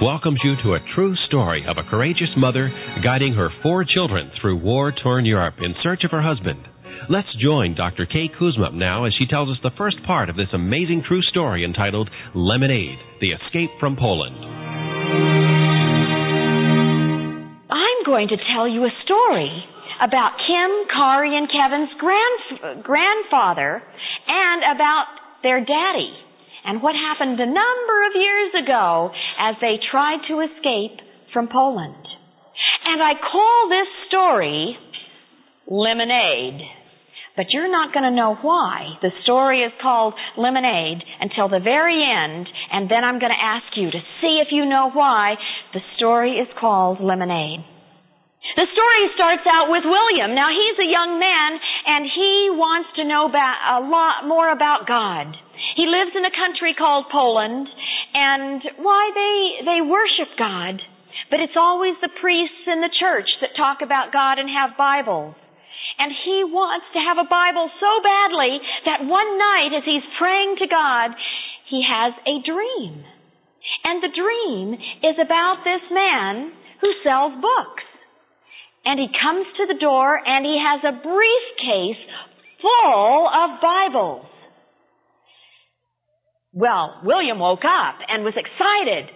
welcomes you to a true story of a courageous mother guiding her 4 children through war-torn Europe in search of her husband. Let's join Dr. Kay Kuzma now as she tells us the first part of this amazing true story entitled Lemonade, The Escape from Poland. I'm going to tell you a story about Kim, Kari, and Kevin's grandfather and about their daddy, and what happened a number of years ago as they tried to escape from Poland. And I call this story Lemonade. But you're not going to know why the story is called Lemonade until the very end, and then I'm going to ask you to see if you know why the story is called Lemonade. The story starts out with William. Now, he's a young man, and he wants to know a lot more about God. He lives in a country called Poland, and why they worship God, but it's always the priests in the church that talk about God and have Bibles. And he wants to have a Bible so badly that one night as he's praying to God, he has a dream. And the dream is about this man who sells books. And he comes to the door and he has a briefcase full of Bibles. Well, William woke up and was excited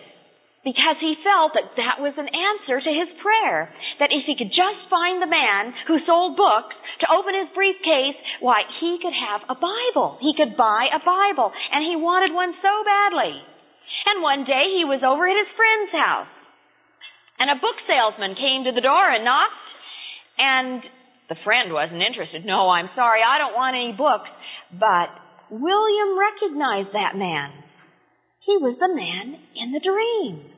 because he felt that that was an answer to his prayer. That if he could just find the man who sold books to open his briefcase, why, he could have a Bible. He could buy a Bible. And he wanted one so badly. And one day he was over at his friend's house. And a book salesman came to the door and knocked. And the friend wasn't interested. No, I'm sorry, I don't want any books. But William recognized that man. He was the man in the dream.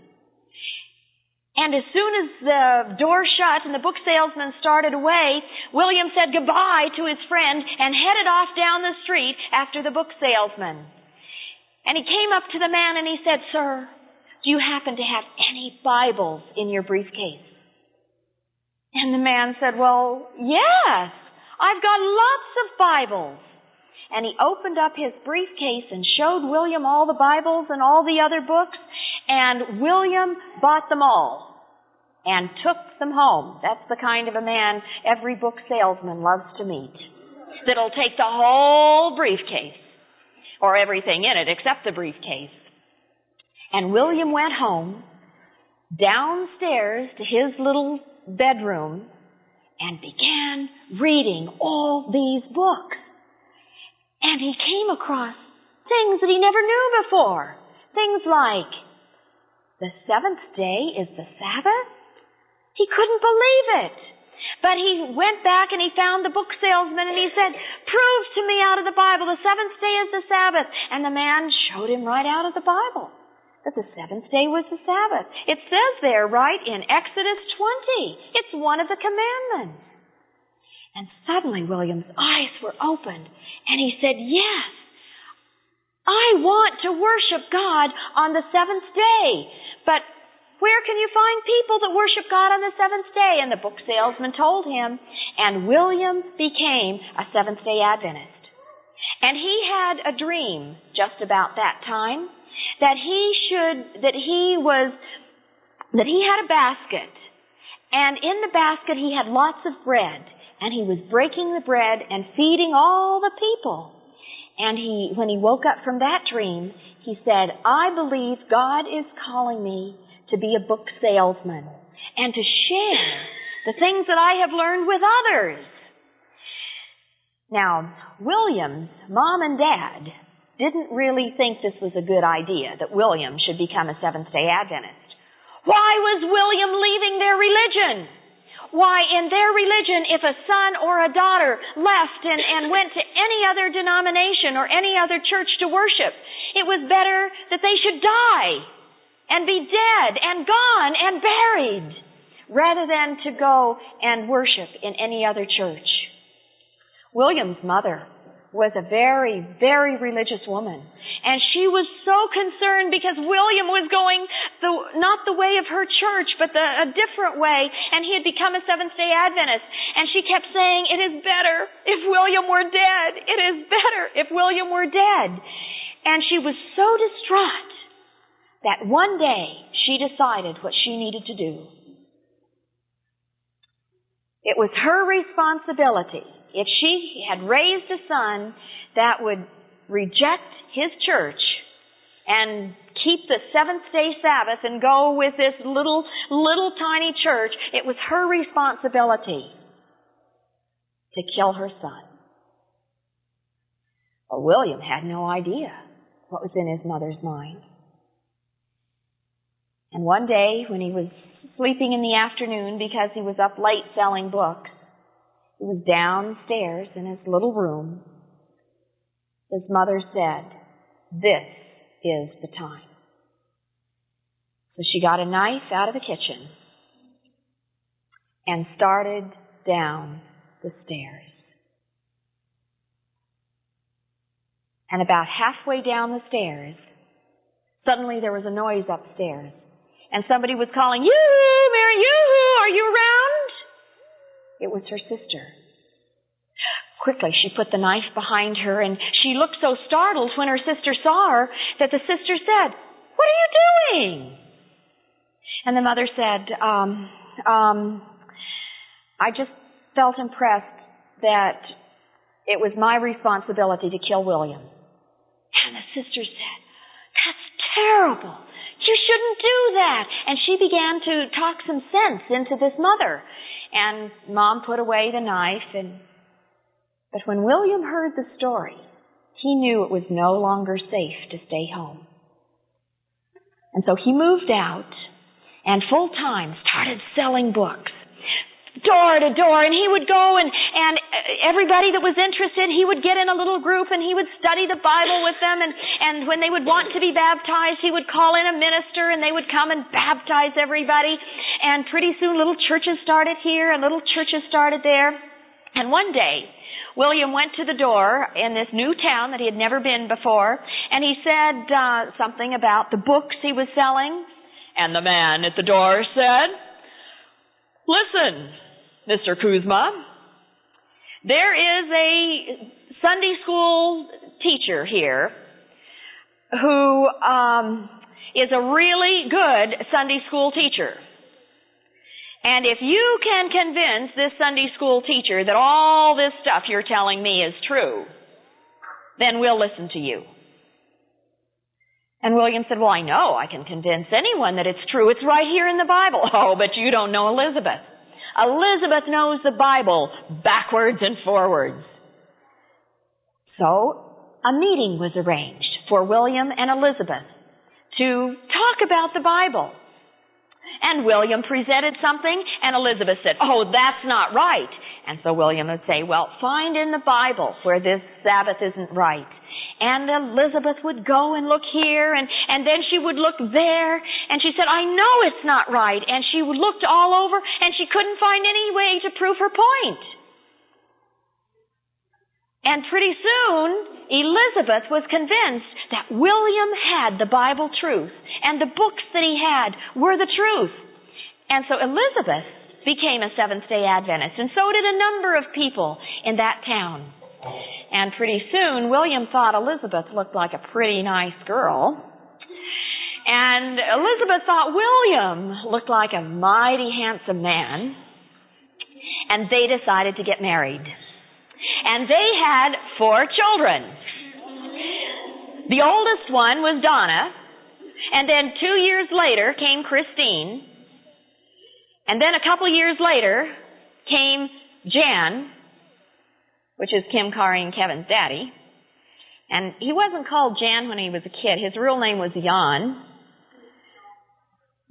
And as soon as the door shut and the book salesman started away, William said goodbye to his friend and headed off down the street after the book salesman. And he came up to the man and he said, "Sir, do you happen to have any Bibles in your briefcase?" And the man said, "Well, yes, I've got lots of Bibles." And he opened up his briefcase and showed William all the Bibles and all the other books. And William bought them all and took them home. That's the kind of a man every book salesman loves to meet. That'll take the whole briefcase, or everything in it except the briefcase. And William went home, downstairs to his little bedroom, and began reading all these books. And he came across things that he never knew before. Things like, the 7th day is the Sabbath? He couldn't believe it. But he went back and he found the book salesman and he said, "Prove to me out of the Bible the 7th day is the Sabbath." And the man showed him right out of the Bible that the 7th day was the Sabbath. It says there, right in Exodus 20. It's one of the commandments. And suddenly William's eyes were opened and he said, "Yes, I want to worship God on the 7th day. But where can you find people that worship God on the 7th day?" And the book salesman told him, and William became a 7th day Adventist. And he had a dream just about that time that he had a basket. And in the basket he had lots of bread. And he was breaking the bread and feeding all the people. And when he woke up from that dream, he said, "I believe God is calling me to be a book salesman and to share the things that I have learned with others." Now, William's mom and dad didn't really think this was a good idea, that William should become a Seventh-day Adventist. Why was William leaving their religion? Why, in their religion, if a son or a daughter left and went to any other denomination or any other church to worship, it was better that they should die and be dead and gone and buried rather than to go and worship in any other church. William's mother was a very, very religious woman. And she was so concerned because William was going not the way of her church, but a different way. And he had become a Seventh-day Adventist. And she kept saying, "It is better if William were dead. It is better if William were dead." And she was so distraught that one day she decided what she needed to do. It was her responsibility. If she had raised a son that would reject his church and keep the seventh-day Sabbath and go with this little tiny church, it was her responsibility to kill her son. Well, William had no idea what was in his mother's mind. And one day, when he was sleeping in the afternoon because he was up late selling books, he was downstairs in his little room. His mother said, "This is the time." So she got a knife out of the kitchen and started down the stairs. And about halfway down the stairs, suddenly there was a noise upstairs. And somebody was calling, "Yoo-hoo, Mary, yoo-hoo, are you around?" It was her sister. Quickly, she put the knife behind her, and she looked so startled when her sister saw her that the sister said, "What are you doing?" And the mother said, I just felt impressed that it was my responsibility to kill William. And the sister said, "That's terrible. You shouldn't do that." And she began to talk some sense into this mother. And Mom put away the knife. But when William heard the story, he knew it was no longer safe to stay home. And so he moved out and full-time started selling books, door to door. And he would go and everybody that was interested, he would get in a little group and he would study the Bible with them. And when they would want to be baptized, he would call in a minister and they would come and baptize everybody. And pretty soon little churches started here and little churches started there. And one day, William went to the door in this new town that he had never been before, and he said something about the books he was selling. And the man at the door said, "Listen, Mr. Kuzma, there is a Sunday school teacher here who is a really good Sunday school teacher. And if you can convince this Sunday school teacher that all this stuff you're telling me is true, then we'll listen to you." And William said, "Well, I know I can convince anyone that it's true. It's right here in the Bible." "Oh, but you don't know Elizabeth. Elizabeth knows the Bible backwards and forwards." So a meeting was arranged for William and Elizabeth to talk about the Bible. And William presented something, and Elizabeth said, "Oh, that's not right." And so William would say, "Well, find in the Bible where this Sabbath isn't right." And Elizabeth would go and look here, and then she would look there, and she said, "I know it's not right." And she looked all over, and she couldn't find any way to prove her point. And pretty soon, Elizabeth was convinced that William had the Bible truth, and the books that he had were the truth. And so Elizabeth became a Seventh-day Adventist, and so did a number of people in that town. And pretty soon, William thought Elizabeth looked like a pretty nice girl. And Elizabeth thought William looked like a mighty handsome man. And they decided to get married. And they had 4 children. The oldest one was Donna. And then 2 years later came Christine. And then a couple years later came Jan, which is Kim, Kari, and Kevin's daddy. And he wasn't called Jan when he was a kid. His real name was Jan.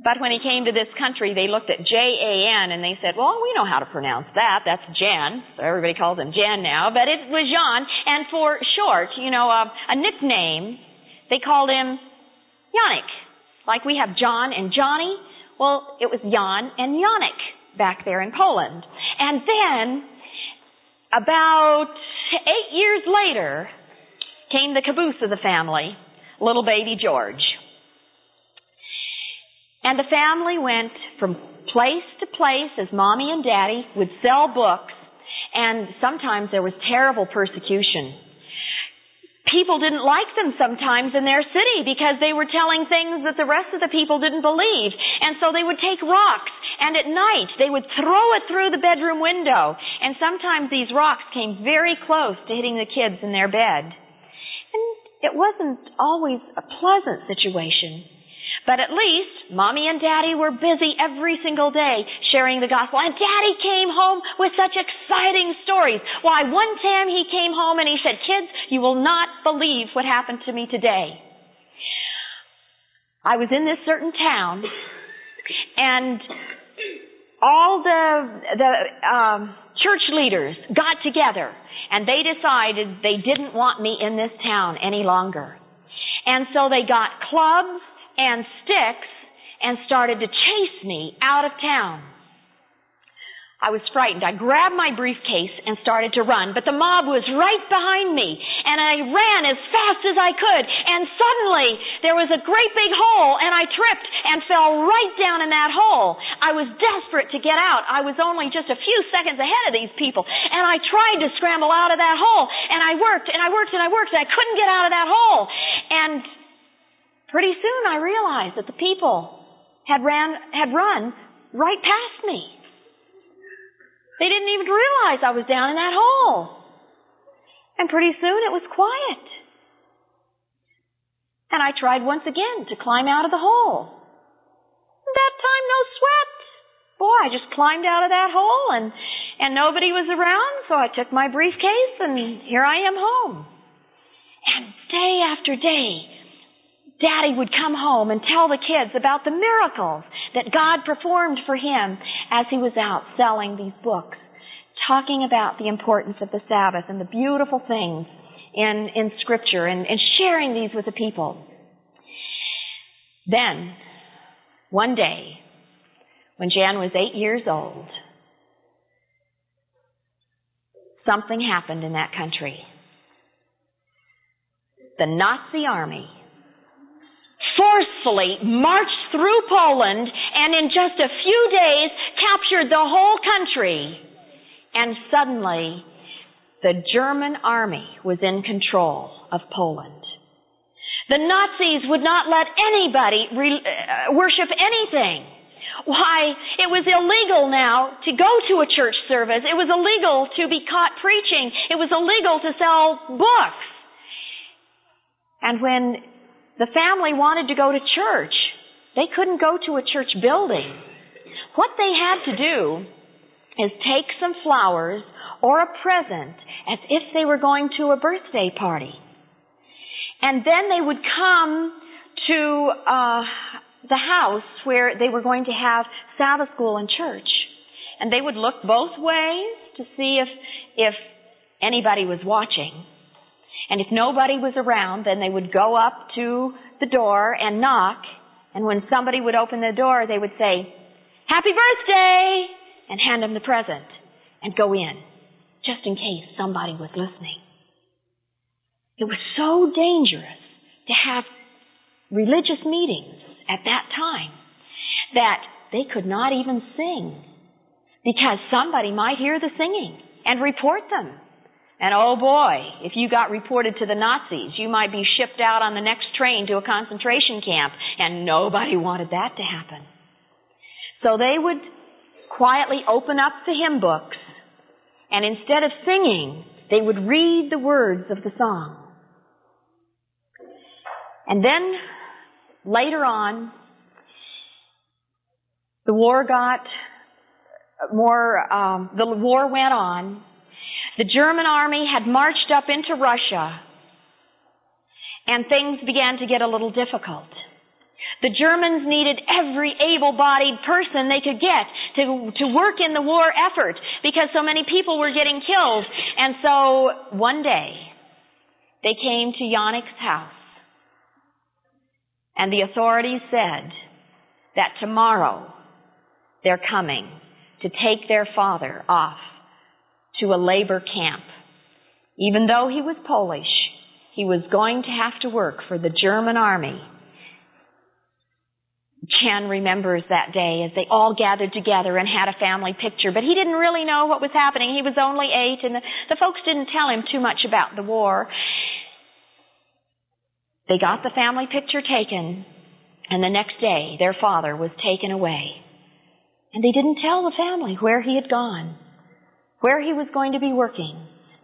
But when he came to this country, they looked at Jan and they said, "Well, we know how to pronounce that. That's Jan." So everybody calls him Jan now. But it was Jan. And for short, a nickname, they called him Janek. Like we have John and Johnny. Well, it was Jan and Janek back there in Poland. And then, about 8 years later, came the caboose of the family, little baby George. And the family went from place to place as Mommy and Daddy would sell books, and sometimes there was terrible persecution. people didn't like them sometimes in their city because they were telling things that the rest of the people didn't believe. And so they would take rocks, and at night they would throw it through the bedroom window. And sometimes these rocks came very close to hitting the kids in their bed. And it wasn't always a pleasant situation. But at least Mommy and Daddy were busy every single day sharing the gospel. And Daddy came home with such exciting stories. Why, one time he came home and he said, "Kids, you will not believe what happened to me today. I was in this certain town, and all the church leaders got together, and they decided they didn't want me in this town any longer. And so they got clubs and sticks and started to chase me out of town. I was frightened. I grabbed my briefcase and started to run, but the mob was right behind me, and I ran as fast as I could, and suddenly there was a great big hole, and I tripped and fell right down in that hole. I was desperate to get out. I was only just a few seconds ahead of these people, and I tried to scramble out of that hole, and I worked, and I worked, and I worked, and I couldn't get out of that hole. And pretty soon I realized that the people had run right past me. They didn't even realize I was down in that hole. And pretty soon it was quiet. And I tried once again to climb out of the hole. That time, no sweat. Boy, I just climbed out of that hole, and nobody was around, so I took my briefcase, and here I am home. And day after day, Daddy would come home and tell the kids about the miracles that God performed for him as he was out selling these books, talking about the importance of the Sabbath and the beautiful things in Scripture and sharing these with the people. Then, one day, when Jan was 8 years old, something happened in that country. The Nazi army forcefully marched through Poland and in just a few days captured the whole country. And suddenly, the German army was in control of Poland. The Nazis would not let anybody worship anything. Why, it was illegal now to go to a church service. It was illegal to be caught preaching. It was illegal to sell books. And when the family wanted to go to church, they couldn't go to a church building. What they had to do is take some flowers or a present as if they were going to a birthday party. And then they would come to the house where they were going to have Sabbath school and church. And they would look both ways to see if anybody was watching. And if nobody was around, then they would go up to the door and knock. And when somebody would open the door, they would say, "Happy birthday!" and hand them the present and go in, just in case somebody was listening. It was so dangerous to have religious meetings at that time that they could not even sing because somebody might hear the singing and report them. And oh boy, if you got reported to the Nazis, you might be shipped out on the next train to a concentration camp, and nobody wanted that to happen. So they would quietly open up the hymn books, and instead of singing, they would read the words of the song. And then, later on, the war went on. The German army had marched up into Russia, and things began to get a little difficult. The Germans needed every able-bodied person they could get to work in the war effort because so many people were getting killed. And so one day, they came to Yannick's house, and the authorities said that tomorrow they're coming to take their father off to a labor camp. Even though he was Polish, he was going to have to work for the German army. Chen remembers that day as they all gathered together and had a family picture, but he didn't really know what was happening. He was only 8, and the folks didn't tell him too much about the war. They got the family picture taken, and the next day their father was taken away. And they didn't tell the family where he had gone, where he was going to be working.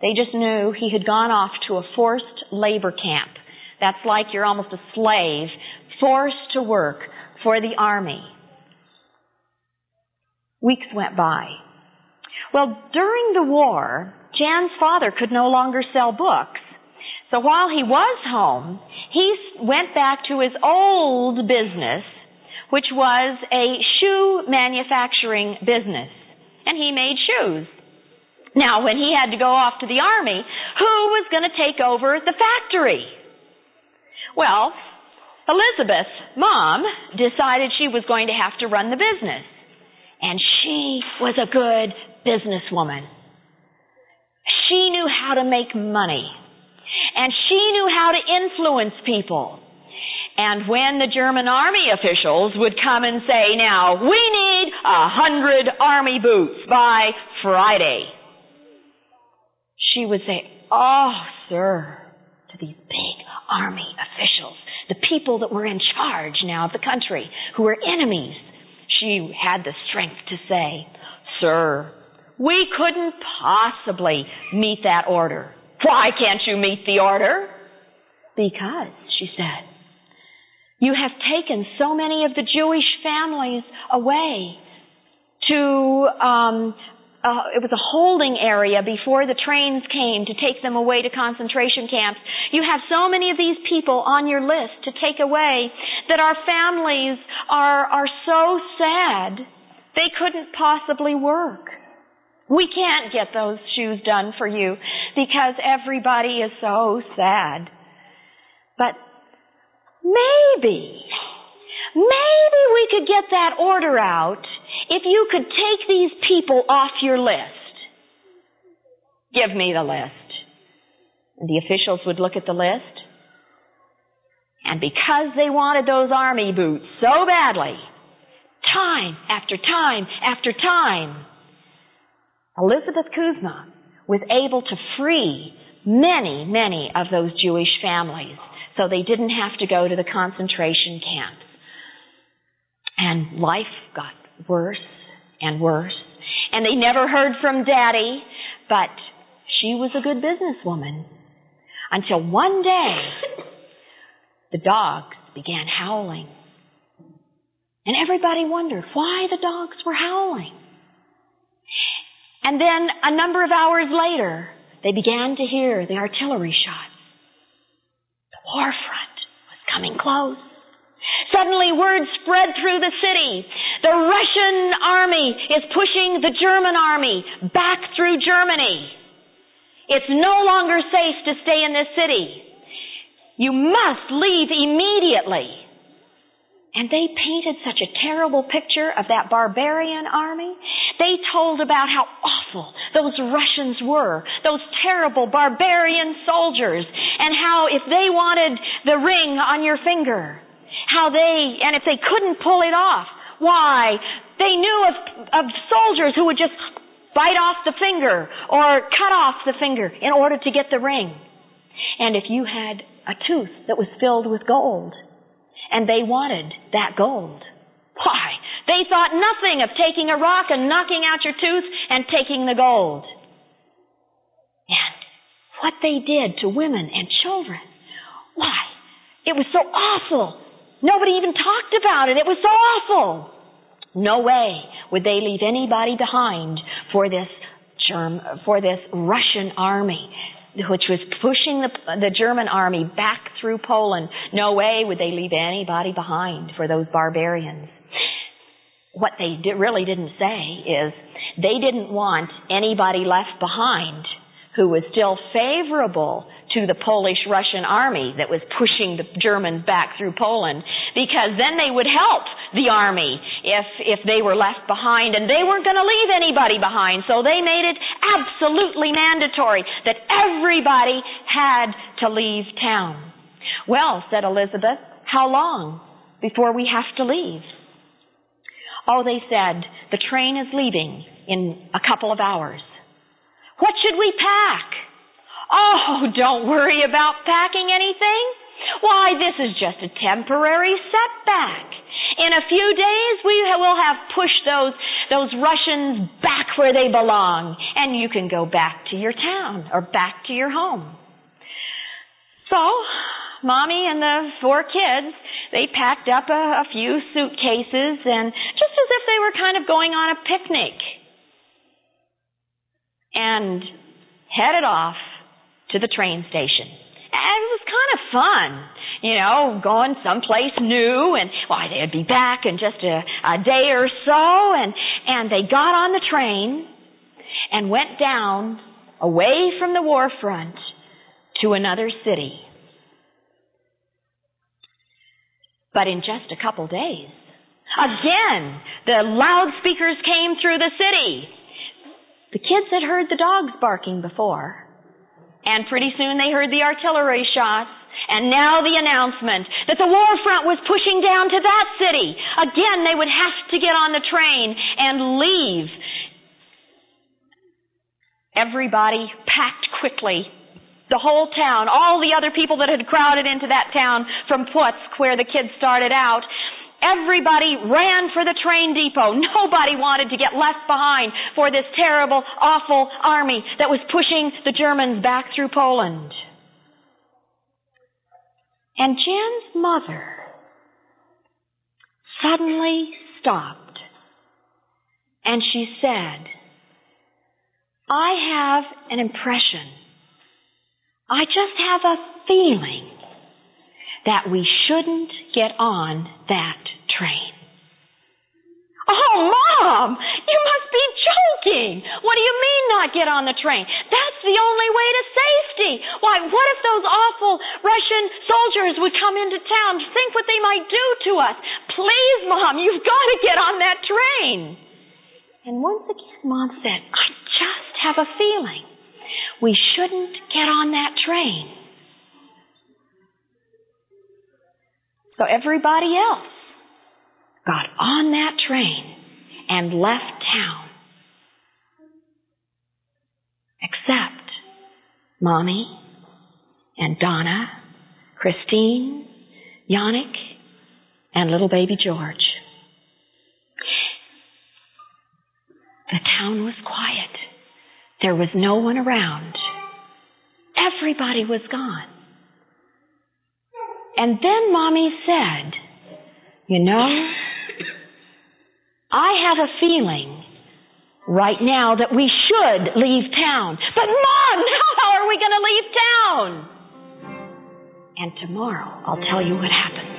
They just knew he had gone off to a forced labor camp. That's like you're almost a slave, forced to work for the army. Weeks went by. Well, during the war, Jan's father could no longer sell books. So while he was home, he went back to his old business, which was a shoe manufacturing business. And he made shoes. Now, when he had to go off to the army, who was going to take over the factory? Well, Elizabeth's mom decided she was going to have to run the business. And she was a good businesswoman. She knew how to make money. And she knew how to influence people. And when the German army officials would come and say, now, we need 100 army boots by Friday, she would say, oh, sir, to these big army officials, the people that were in charge now of the country, who were enemies. She had the strength to say, sir, we couldn't possibly meet that order. Why can't you meet the order? Because, she said, you have taken so many of the Jewish families away to, it was a holding area before the trains came to take them away to concentration camps. You have so many of these people on your list to take away that our families are so sad they couldn't possibly work. We can't get those shoes done for you because everybody is so sad. But maybe we could get that order out if you could take these people off your list. Give me the list. And the officials would look at the list. And because they wanted those army boots so badly, time after time after time, Elizabeth Kuzma was able to free many of those Jewish families so they didn't have to go to the concentration camps. And life got worse and worse. And they never heard from Daddy, but she was a good businesswoman. Until one day, the dogs began howling. And everybody wondered why the dogs were howling. And then a number of hours later, they began to hear the artillery shots. The war front was coming close. Suddenly word spread through the city. The Russian army is pushing the German army back through Germany. It's no longer safe to stay in this city. You must leave immediately. And they painted such a terrible picture of that barbarian army. They told about how awful those Russians were, those terrible barbarian soldiers, and how if they wanted the ring on your finger, and if they couldn't pull it off, why, they knew of soldiers who would just bite off the finger or cut off the finger in order to get the ring. And if you had a tooth that was filled with gold, and they wanted that gold, why, they thought nothing of taking a rock and knocking out your tooth and taking the gold. And what they did to women and children, why, it was so awful. Nobody even talked about it. It was so awful. No way would they leave anybody behind for this Russian army, which was pushing the German army back through Poland. No way would they leave anybody behind for those barbarians. What they really didn't say is they didn't want anybody left behind who was still favorable to the Polish-Russian army that was pushing the Germans back through Poland, because then they would help the army if they were left behind, and they weren't going to leave anybody behind. So they made it absolutely mandatory that everybody had to leave town. Well, said Elizabeth, how long before we have to leave? Oh, they said, the train is leaving in a couple of hours. What should we pack? Oh, don't worry about packing anything. Why, this is just a temporary setback. In a few days, we will have pushed those Russians back where they belong, and you can go back to your town or back to your home. So, Mommy and the 4 kids, they packed up a few suitcases, and just as if they were kind of going on a picnic, and headed off to the train station. And it was kind of fun, going someplace new, and they'd be back in just a day or so, and they got on the train and went down away from the war front to another city. But in just a couple days, again, the loudspeakers came through the city. The kids had heard the dogs barking before, and pretty soon they heard the artillery shots, and now the announcement that the war front was pushing down to that city. Again, they would have to get on the train and leave. Everybody packed quickly. The whole town, all the other people that had crowded into that town from Putsk, where the kids started out, everybody ran for the train depot. Nobody wanted to get left behind for this terrible, awful army that was pushing the Germans back through Poland. And Jen's mother suddenly stopped, and she said, I have an impression. I just have a feeling that we shouldn't get on that train. Oh, Mom! You must be joking! What do you mean not get on the train? That's the only way to safety! Why, what if those awful Russian soldiers would come into town? Think what they might do to us. Please, Mom, you've got to get on that train. And once again, Mom said, I just have a feeling we shouldn't get on that train. So everybody else got on that train and left town. Except Mommy and Donna, Christine, Yannick, and little baby George. The town was quiet. There was no one around. Everybody was gone. And then Mommy said, I have a feeling right now that we should leave town. But Mom, how are we going to leave town? And tomorrow I'll tell you what happened.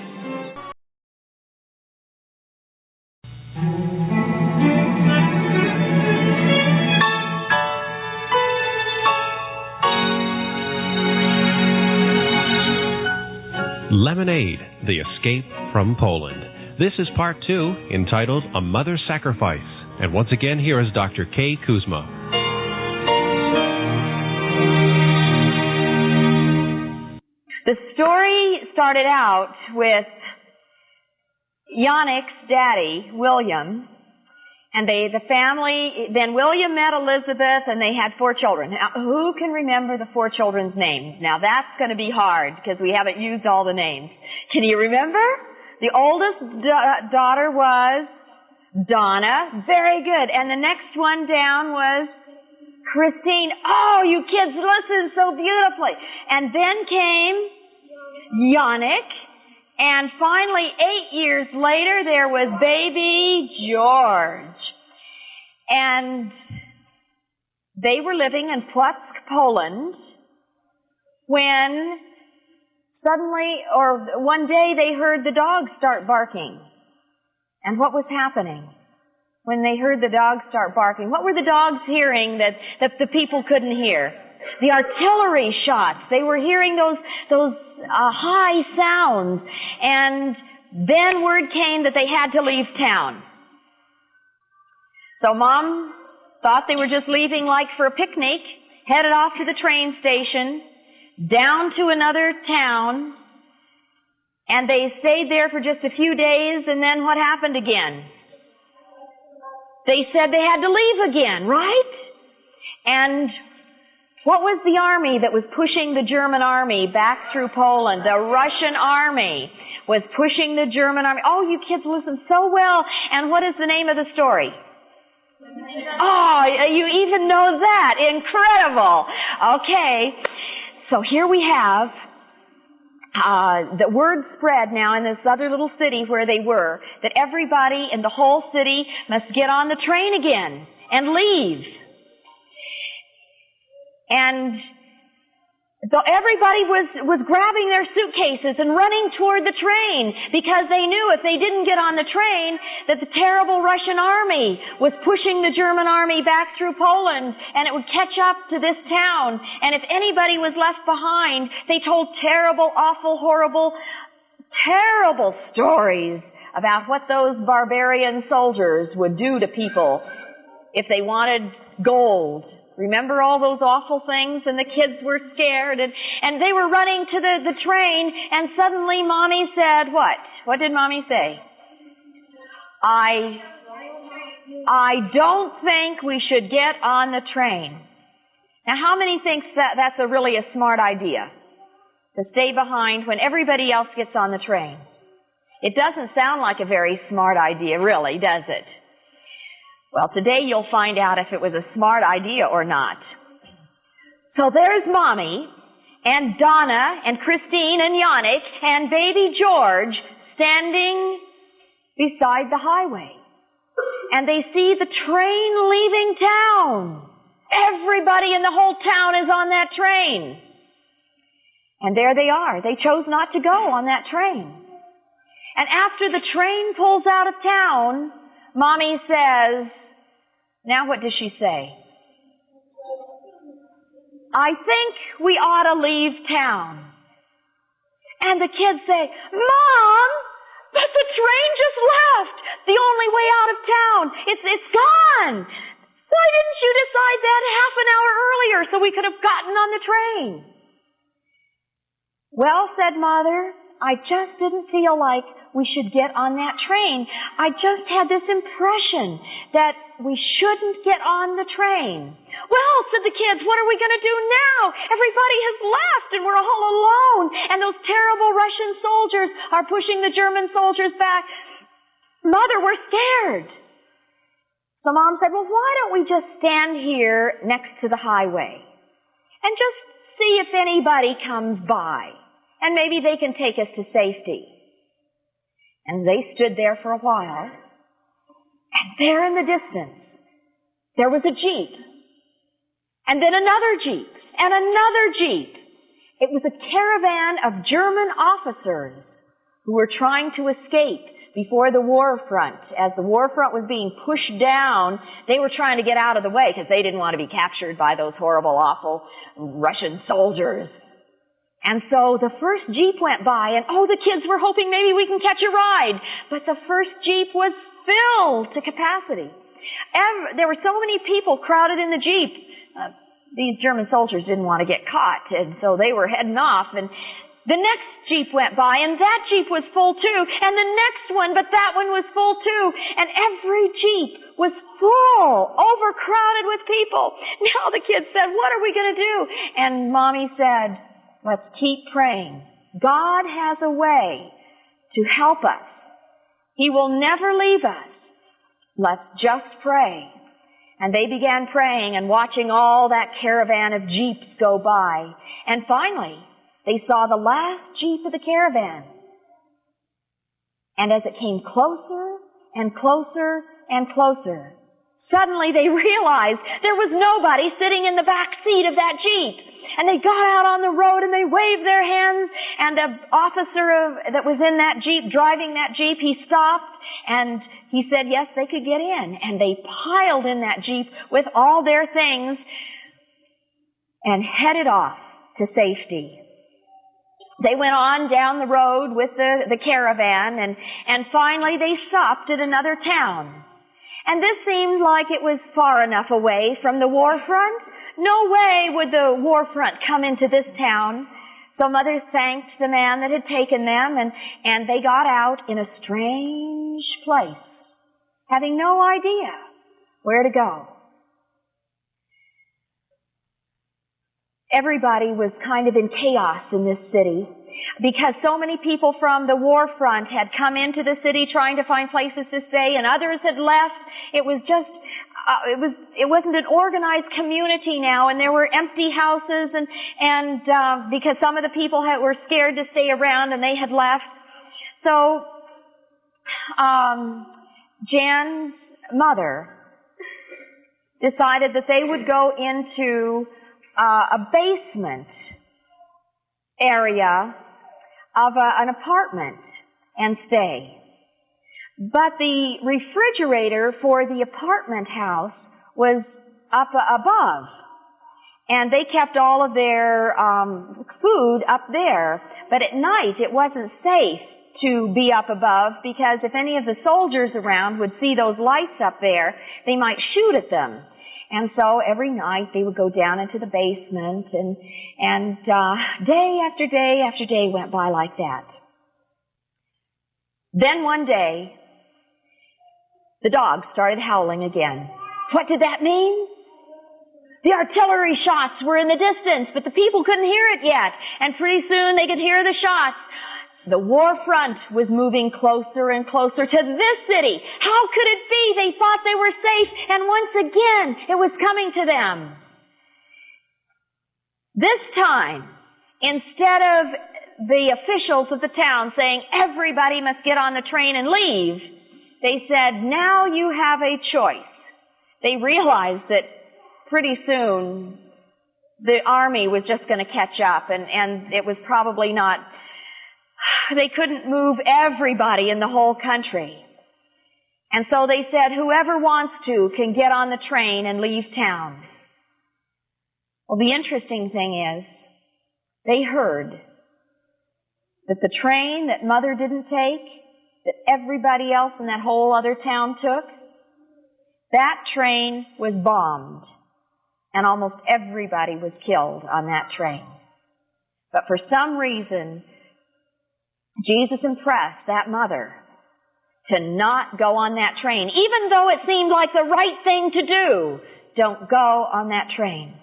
Lemonade, The Escape from Poland. This is part 2, entitled A Mother's Sacrifice. And once again, here is Dr. K. Kuzma. The story started out with Yannick's daddy, William, and the family, then William met Elizabeth, and they had 4 children. Now, who can remember the 4 children's names? Now, that's going to be hard, because we haven't used all the names. Can you remember? The oldest daughter was Donna. Very good. And the next one down was Christine. Oh, you kids listen so beautifully. And then came Yannick. And finally, 8 years later, there was baby George. And they were living in Putsk, Poland, when suddenly, or one day, they heard the dogs start barking. And what was happening when they heard the dogs start barking? What were the dogs hearing that the people couldn't hear? The artillery shots. They were hearing those high sounds. And then word came that they had to leave town. So Mom thought they were just leaving like for a picnic, headed off to the train station, down to another town, and they stayed there for just a few days, and then what happened again? They said they had to leave again, right? And What was the army that was pushing the German army back through Poland? The Russian army was pushing the German army. Oh, you kids listen so well. And what is the name of the story? Oh, you even know that. Incredible. Okay. So here we have the word spread now in this other little city where they were, that everybody in the whole city must get on the train again and leave. And so everybody was grabbing their suitcases and running toward the train because they knew if they didn't get on the train that the terrible Russian army was pushing the German army back through Poland and it would catch up to this town. And if anybody was left behind, they told terrible, awful, horrible, terrible stories about what those barbarian soldiers would do to people if they wanted gold. Remember all those awful things? And the kids were scared and they were running to the train and suddenly Mommy said what? What did Mommy say? I don't think we should get on the train. Now how many think that's really a smart idea? To stay behind when everybody else gets on the train. It doesn't sound like a very smart idea, really, does it? Well, today you'll find out if it was a smart idea or not. So there's Mommy, and Donna, and Christine, and Yannick, and baby George standing beside the highway. And they see the train leaving town. Everybody in the whole town is on that train. And there they are. They chose not to go on that train. And after the train pulls out of town, Mommy says, now what does she say? I think we ought to leave town. And the kids say, Mom, but the train just left. The only way out of town. It's gone. Why didn't you decide that half an hour earlier so we could have gotten on the train? Well, said Mother, I just didn't feel like we should get on that train. I just had this impression that we shouldn't get on the train. Well, said the kids, what are we going to do now? Everybody has left and we're all alone. And those terrible Russian soldiers are pushing the German soldiers back. Mother, we're scared. So Mom said, well, why don't we just stand here next to the highway and just see if anybody comes by and maybe they can take us to safety. And they stood there for a while, and there in the distance, there was a Jeep, and then another Jeep, and another Jeep. It was a caravan of German officers who were trying to escape before the war front. As the war front was being pushed down, they were trying to get out of the way because they didn't want to be captured by those horrible, awful Russian soldiers. And so the first Jeep went by and, the kids were hoping maybe we can catch a ride. But the first Jeep was filled to capacity. There were so many people crowded in the Jeep. These German soldiers didn't want to get caught, and so they were heading off. And the next Jeep went by, and that Jeep was full too. And the next one, but that one was full too. And every Jeep was full, overcrowded with people. Now the kids said, what are we going to do? And Mommy said, let's keep praying. God has a way to help us. He will never leave us. Let's just pray. And they began praying and watching all that caravan of Jeeps go by. And finally, they saw the last Jeep of the caravan. And as it came closer and closer and closer, suddenly they realized there was nobody sitting in the back seat of that Jeep. And they got out on the road and they waved their hands, and the officer that was in that Jeep, driving that Jeep, he stopped and he said yes, they could get in. And they piled in that Jeep with all their things and headed off to safety. They went on down the road with the caravan and finally they stopped at another town. And this seemed like it was far enough away from the war front. No way would the war front come into this town. So Mother thanked the man that had taken them, and they got out in a strange place, having no idea where to go. everybody was kind of in chaos in this city because so many people from the war front had come into the city trying to find places to stay, and others had left. It was just, it wasn't an organized community now, and there were empty houses, and because some of the people were scared to stay around and they had left. So, Jan's mother decided that they would go into a basement area of an apartment and stay. But the refrigerator for the apartment house was up above, and they kept all of their food up there. But at night it wasn't safe to be up above, because if any of the soldiers around would see those lights up there, they might shoot at them. And so every night they would go down into the basement, and day after day after day went by like that. Then one day, the dogs started howling again. What did that mean? The artillery shots were in the distance, but the people couldn't hear it yet. And pretty soon they could hear the shots. The war front was moving closer and closer to this city. How could it be? They thought they were safe, and once again it was coming to them. This time, instead of the officials of the town saying everybody must get on the train and leave, they said, now you have a choice. They realized that pretty soon the army was just going to catch up, and it was probably not, they couldn't move everybody in the whole country. And so they said, whoever wants to can get on the train and leave town. Well, the interesting thing is, they heard that the train that Mother didn't take, that everybody else in that whole other town took, that train was bombed, and almost everybody was killed on that train. But for some reason, Jesus impressed that mother to not go on that train, even though it seemed like the right thing to do. Don't go on that train.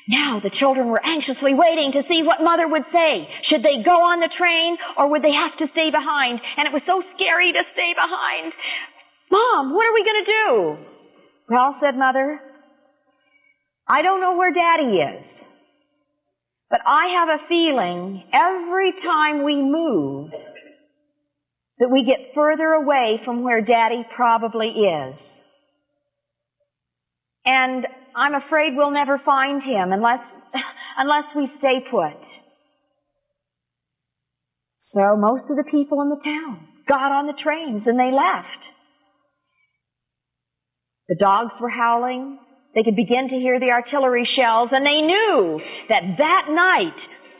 Now the children were anxiously waiting to see what Mother would say. Should they go on the train, or would they have to stay behind? And it was so scary to stay behind. Mom, what are we going to do? Well, said Mother, I don't know where Daddy is, but I have a feeling every time we move that we get further away from where Daddy probably is. And I'm afraid we'll never find him unless we stay put. So most of the people in the town got on the trains and they left. The dogs were howling. They could begin to hear the artillery shells, and they knew that that night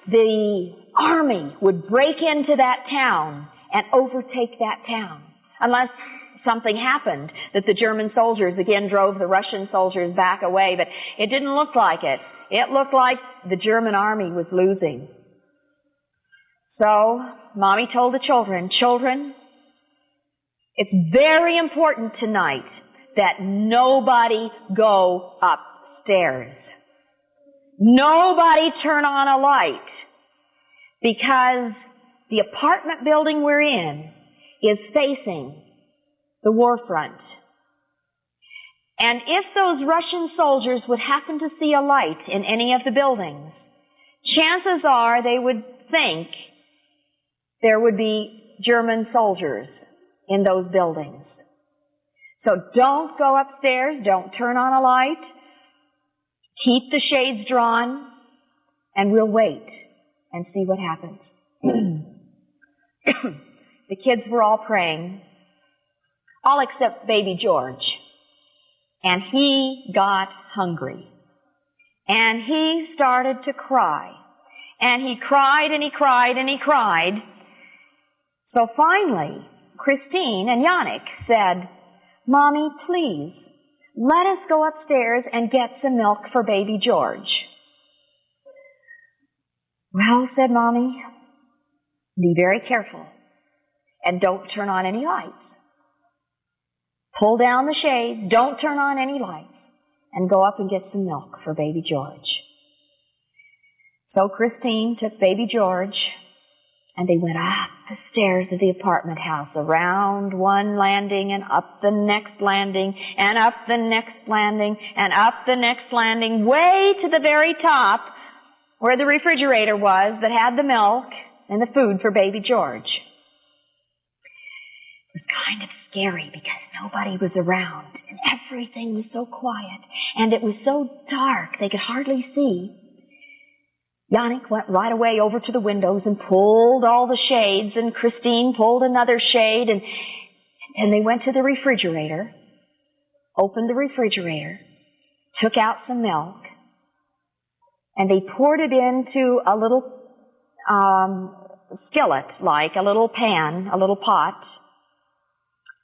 the army would break into that town and overtake that town, unless something happened, that the German soldiers again drove the Russian soldiers back away. But it didn't look like it. It looked like the German army was losing. So Mommy told the children, children, it's very important tonight that nobody go upstairs. Nobody turn on a light, because the apartment building we're in is facing the war front. And if those Russian soldiers would happen to see a light in any of the buildings, chances are they would think there would be German soldiers in those buildings. So don't go upstairs, don't turn on a light, keep the shades drawn, and we'll wait and see what happens. The kids were all praying, all except baby George. And he got hungry. And he started to cry. And he cried and he cried and he cried. So finally, Christine and Yannick said, Mommy, please, let us go upstairs and get some milk for baby George. Well, said Mommy, be very careful and don't turn on any lights. Pull down the shade, don't turn on any lights, and go up and get some milk for baby George. So Christine took baby George, and they went up the stairs of the apartment house, around one landing and up the next landing, and up the next landing, and up the next landing, way to the very top where the refrigerator was that had the milk and the food for baby George. It was kind of scary because nobody was around, and everything was so quiet, and it was so dark they could hardly see. Yannick went right away over to the windows and pulled all the shades, and Christine pulled another shade, and they went to the refrigerator, opened the refrigerator, took out some milk, and they poured it into a little skillet, like a little pan, a little pot,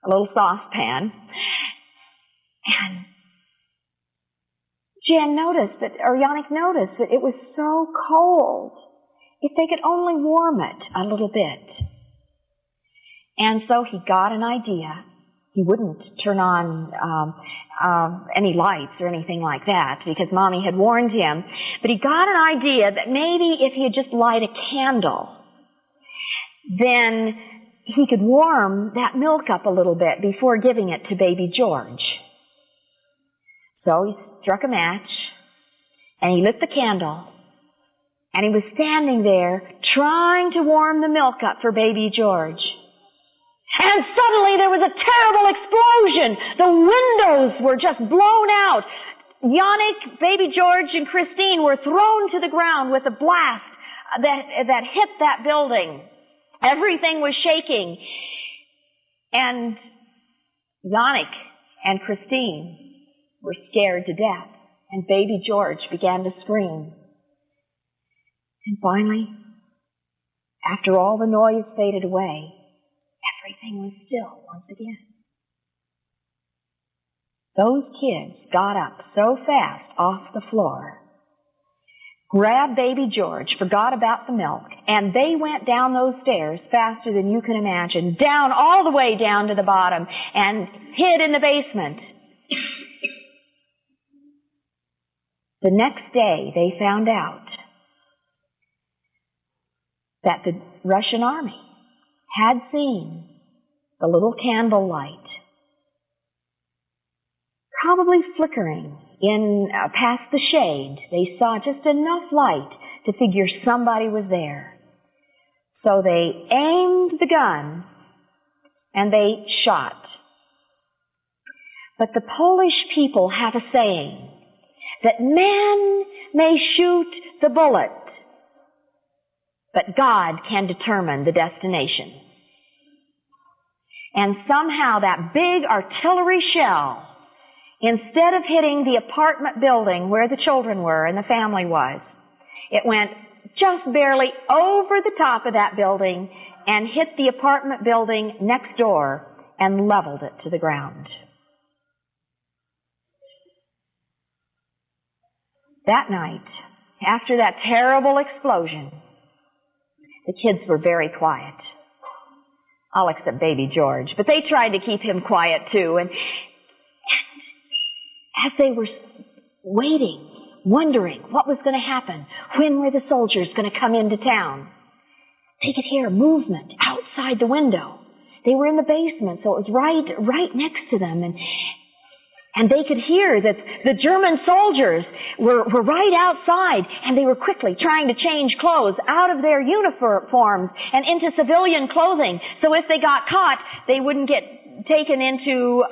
a little saucepan. And Yannick noticed that it was so cold. If they could only warm it a little bit. And so he got an idea. He wouldn't turn on any lights or anything like that because Mommy had warned him. But he got an idea that maybe if he had just light a candle, then he could warm that milk up a little bit before giving it to baby George. So he struck a match, and he lit the candle, and he was standing there trying to warm the milk up for baby George. And suddenly there was a terrible explosion. The windows were just blown out. Yannick, baby George, and Christine were thrown to the ground with a blast that hit that building. Everything was shaking. And Yannick and Christine were scared to death, and baby George began to scream. And finally, after all the noise faded away, everything was still once again. Those kids got up so fast off the floor, grabbed baby George, forgot about the milk, and they went down those stairs faster than you can imagine, down all the way down to the bottom, and hid in the basement. The next day, they found out that the Russian army had seen the little candle light probably flickering in past the shade. They saw just enough light to figure somebody was there. So they aimed the gun and they shot. But the Polish people have a saying that man may shoot the bullet, but God can determine the destination. And somehow that big artillery shell, instead of hitting the apartment building where the children were and the family was, it went just barely over the top of that building and hit the apartment building next door and leveled it to the ground. That night, after that terrible explosion, the kids were very quiet. All except baby George, but they tried to keep him quiet too. And as they were waiting, wondering what was going to happen, when were the soldiers going to come into town, they could hear movement outside the window. They were in the basement, so it was right next to them, and they could hear that the German soldiers were right outside, and they were quickly trying to change clothes out of their uniforms and into civilian clothing, so if they got caught, they wouldn't get taken into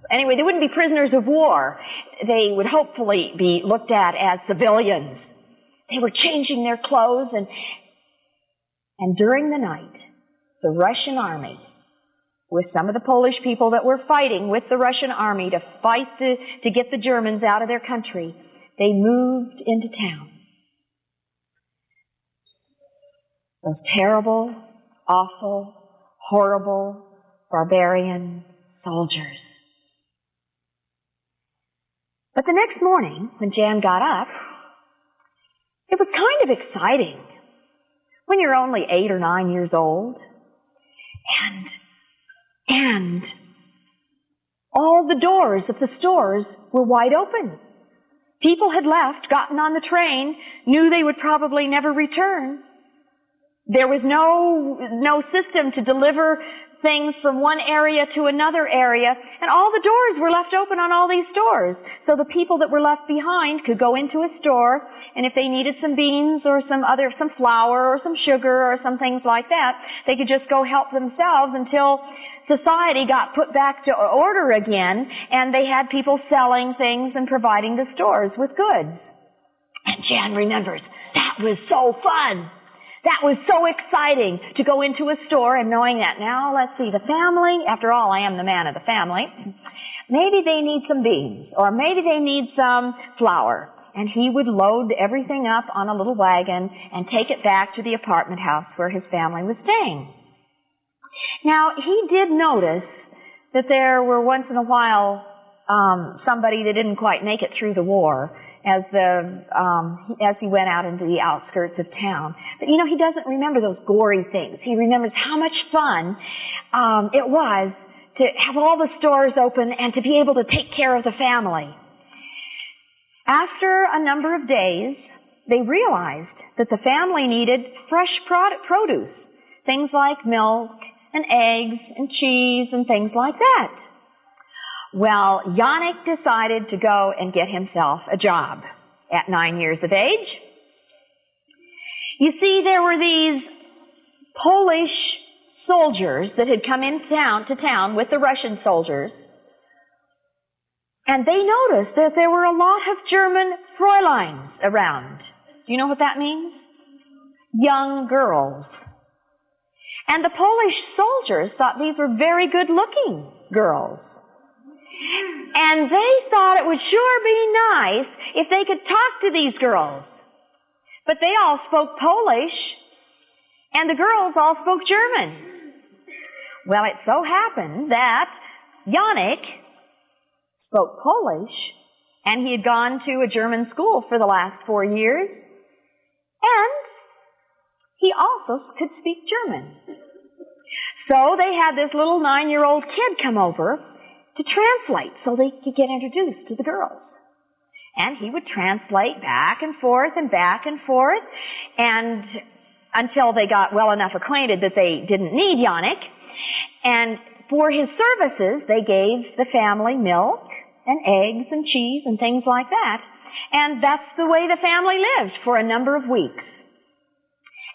anyway, they wouldn't be prisoners of war. They would hopefully be looked at as civilians. They were changing their clothes, and during the night, the Russian army, with some of the Polish people that were fighting with the Russian army to get the Germans out of their country, they moved into town. Those terrible, awful, horrible, barbarian soldiers. But the next morning, when Jan got up, it was kind of exciting when you're only 8 or 9 years old. And all the doors of the stores were wide open. People had left, gotten on the train, knew they would probably never return. There was no system to deliver things from one area to another area, and all the doors were left open on all these stores. So the people that were left behind could go into a store, and if they needed some beans or some flour or some sugar or some things like that, they could just go help themselves until society got put back to order again, and they had people selling things and providing the stores with goods. And Jan remembers, that was so fun. That was so exciting to go into a store and knowing that now, let's see, the family, after all, I am the man of the family, maybe they need some beans or maybe they need some flour. And he would load everything up on a little wagon and take it back to the apartment house where his family was staying. Now, he did notice that there were once in a while somebody that didn't quite make it through the war as he went out into the outskirts of town. But he doesn't remember those gory things. He remembers how much fun it was to have all the stores open and to be able to take care of the family. After a number of days, they realized that the family needed fresh produce, things like milk and eggs and cheese and things like that. Well, Janek decided to go and get himself a job at 9 years of age. You see, there were these Polish soldiers that had come to town with the Russian soldiers, and they noticed that there were a lot of German Fräuleins around. Do you know what that means? Young girls. And the Polish soldiers thought these were very good-looking girls. And they thought it would sure be nice if they could talk to these girls. But they all spoke Polish, and the girls all spoke German. Well, it so happened that Janek spoke Polish, and he had gone to a German school for the last 4 years, and he also could speak German. So they had this little 9-year-old kid come over to translate so they could get introduced to the girls. And he would translate back and forth and until they got well enough acquainted that they didn't need Janek. And for his services, they gave the family milk and eggs and cheese and things like that. And that's the way the family lived for a number of weeks.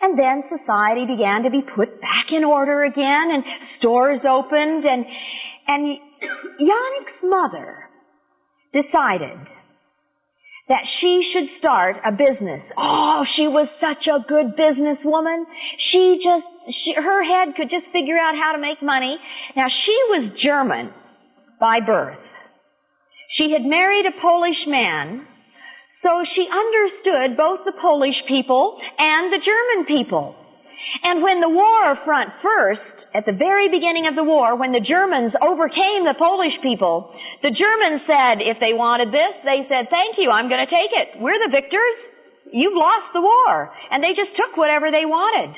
And then society began to be put back in order again, and stores opened, and Janek's mother decided that she should start a business. Oh, she was such a good businesswoman. Her head could just figure out how to make money. Now, she was German by birth. She had married a Polish man, so she understood both the Polish people and the German people. And when the war front first, at the very beginning of the war, when the Germans overcame the Polish people, the Germans said if they wanted this, they said, "Thank you, I'm going to take it. We're the victors. You've lost the war." And they just took whatever they wanted.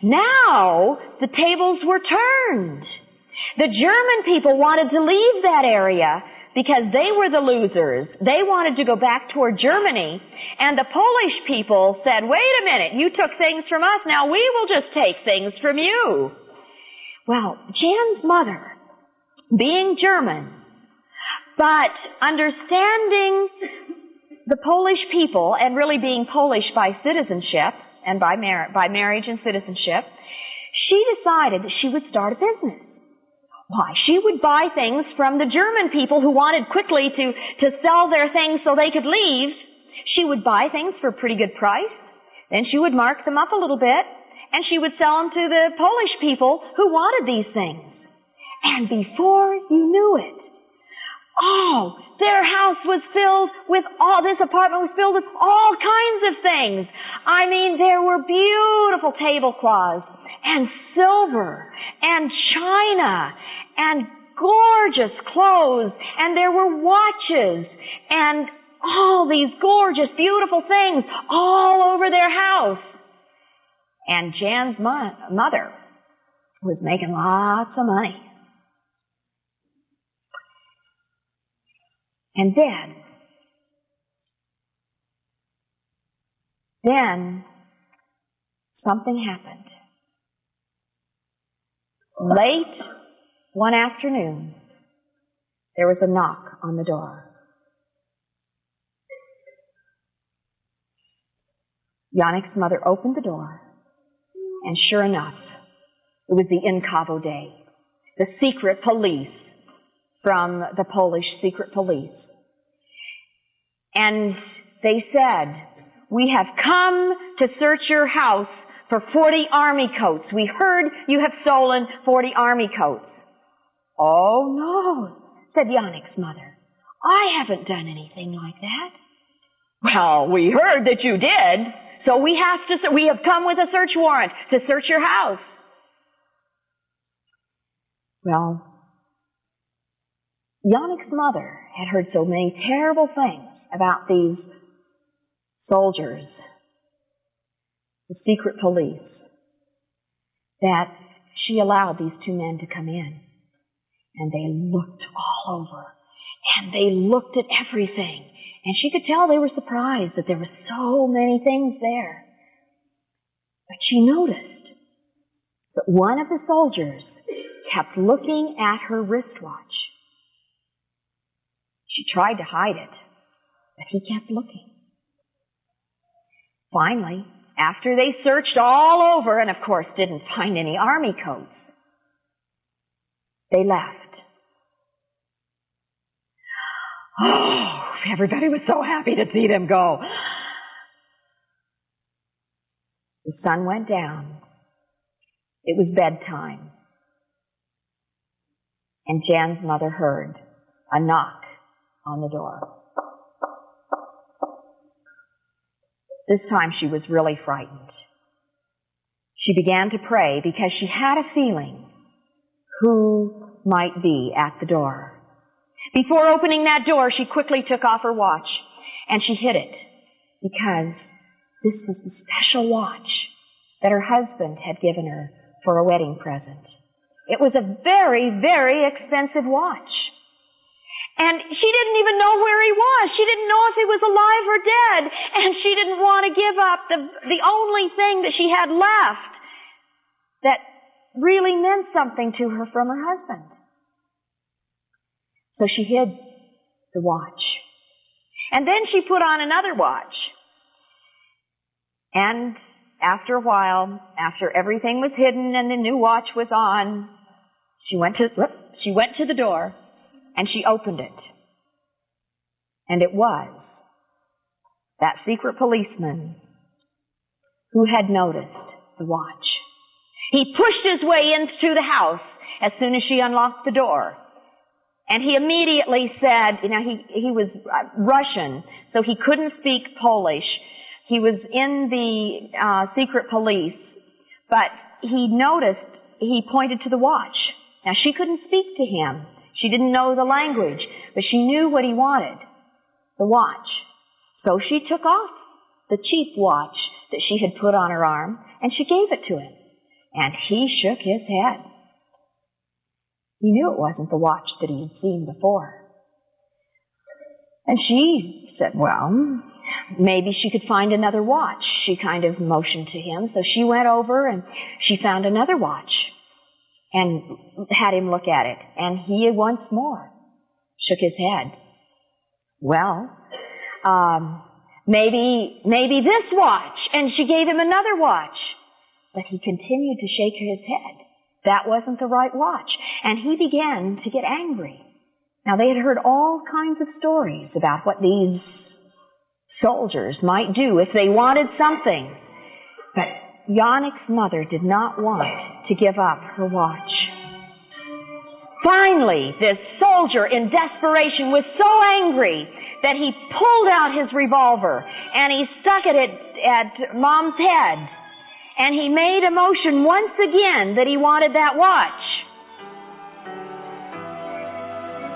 Now, the tables were turned. The German people wanted to leave that area because they were the losers. They wanted to go back toward Germany. And the Polish people said, "Wait a minute, you took things from us, now we will just take things from you." Well, Jan's mother, being German, but understanding the Polish people and really being Polish by citizenship and by marriage and citizenship, she decided that she would start a business. Why? She would buy things from the German people who wanted quickly to sell their things so they could leave. She would buy things for a pretty good price. Then she would mark them up a little bit, and she would sell them to the Polish people who wanted these things. And before you knew it, their house was filled with this apartment was filled with all kinds of things. I mean, there were beautiful tablecloths and silver and china and gorgeous clothes, and there were watches and all these gorgeous, beautiful things all over their house. And Jan's mother was making lots of money. And then, Then something happened. Late one afternoon, there was a knock on the door. Yannick's mother opened the door, and sure enough, it was the Incavo Day, the secret police from the Polish secret police. And they said, "We have come to search your house for 40 army coats. We heard you have stolen 40 army coats." "Oh, no," said Yannick's mother. "I haven't done anything like that." "Well, we heard that you did, so we have come with a search warrant to search your house." Well, Yannick's mother had heard so many terrible things about these soldiers, the secret police, that she allowed these two men to come in. And they looked all over, and they looked at everything. And she could tell they were surprised that there were so many things there. But she noticed that one of the soldiers kept looking at her wristwatch. She tried to hide it, but he kept looking. Finally, after they searched all over and, of course, didn't find any army coats, they left. Oh, everybody was so happy to see them go. The sun went down. It was bedtime. And Jan's mother heard a knock on the door. This time she was really frightened. She began to pray because she had a feeling who might be at the door. Before opening that door, she quickly took off her watch and she hid it because this was the special watch that her husband had given her for a wedding present. It was a very, very expensive watch. And she didn't even know where he was. She didn't know if he was alive or dead. And she didn't want to give up the only thing that she had left that really meant something to her from her husband. So she hid the watch. And then she put on another watch. And after a while, after everything was hidden and the new watch was on, she went to the door and she opened it. And it was that secret policeman who had noticed the watch. He pushed his way into the house as soon as she unlocked the door. And he immediately said, he was Russian, so he couldn't speak Polish. He was in the secret police, but he pointed to the watch. Now, she couldn't speak to him. She didn't know the language, but she knew what he wanted, the watch. So she took off the cheap watch that she had put on her arm, and she gave it to him. And he shook his head. He knew it wasn't the watch that he had seen before. And she said, well, maybe she could find another watch. She kind of motioned to him, so she went over and she found another watch and had him look at it. And he once more shook his head. Well, maybe this watch. And she gave him another watch. But he continued to shake his head. That wasn't the right watch. And he began to get angry. Now, they had heard all kinds of stories about what these soldiers might do if they wanted something. But Yannick's mother did not want to give up her watch. Finally, this soldier in desperation was so angry that he pulled out his revolver and he stuck it at Mom's head. And he made a motion once again that he wanted that watch.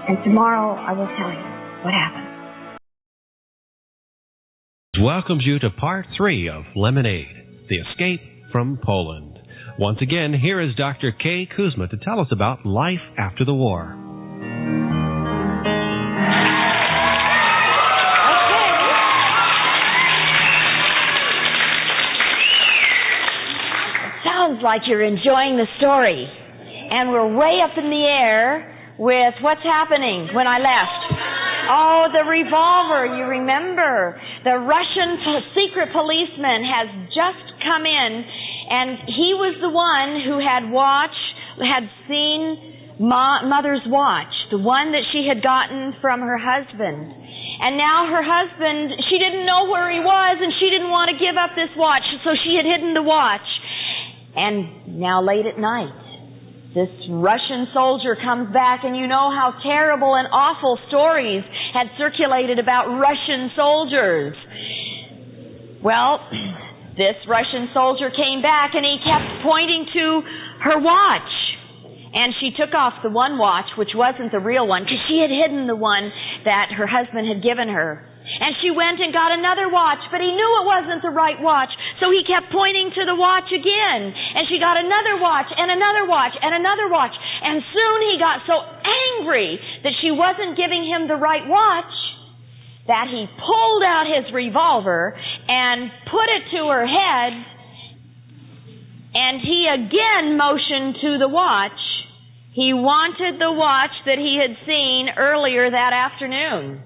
And tomorrow I will tell you what happened. Welcomes you to part 3 of Lemonade, the escape from Poland. Once again, here is Dr. K. Kuzma to tell us about life after the war. sounds like you're enjoying the story. And we're way up in the air with what's happening when I left. Oh, the revolver, you remember. The Russian secret policeman has just come in, and he was the one who had seen Mother's watch, the one that she had gotten from her husband. And now her husband, she didn't know where he was, and she didn't want to give up this watch, so she had hidden the watch. And now late at night, this Russian soldier comes back, and you know how terrible and awful stories had circulated about Russian soldiers. Well, this Russian soldier came back, and he kept pointing to her watch. And she took off the one watch, which wasn't the real one, because she had hidden the one that her husband had given her. And she went and got another watch, but he knew it wasn't the right watch, so he kept pointing to the watch again. And she got another watch, and another watch, and another watch. And soon he got so angry that she wasn't giving him the right watch that he pulled out his revolver and put it to her head, and he again motioned to the watch. He wanted the watch that he had seen earlier that afternoon.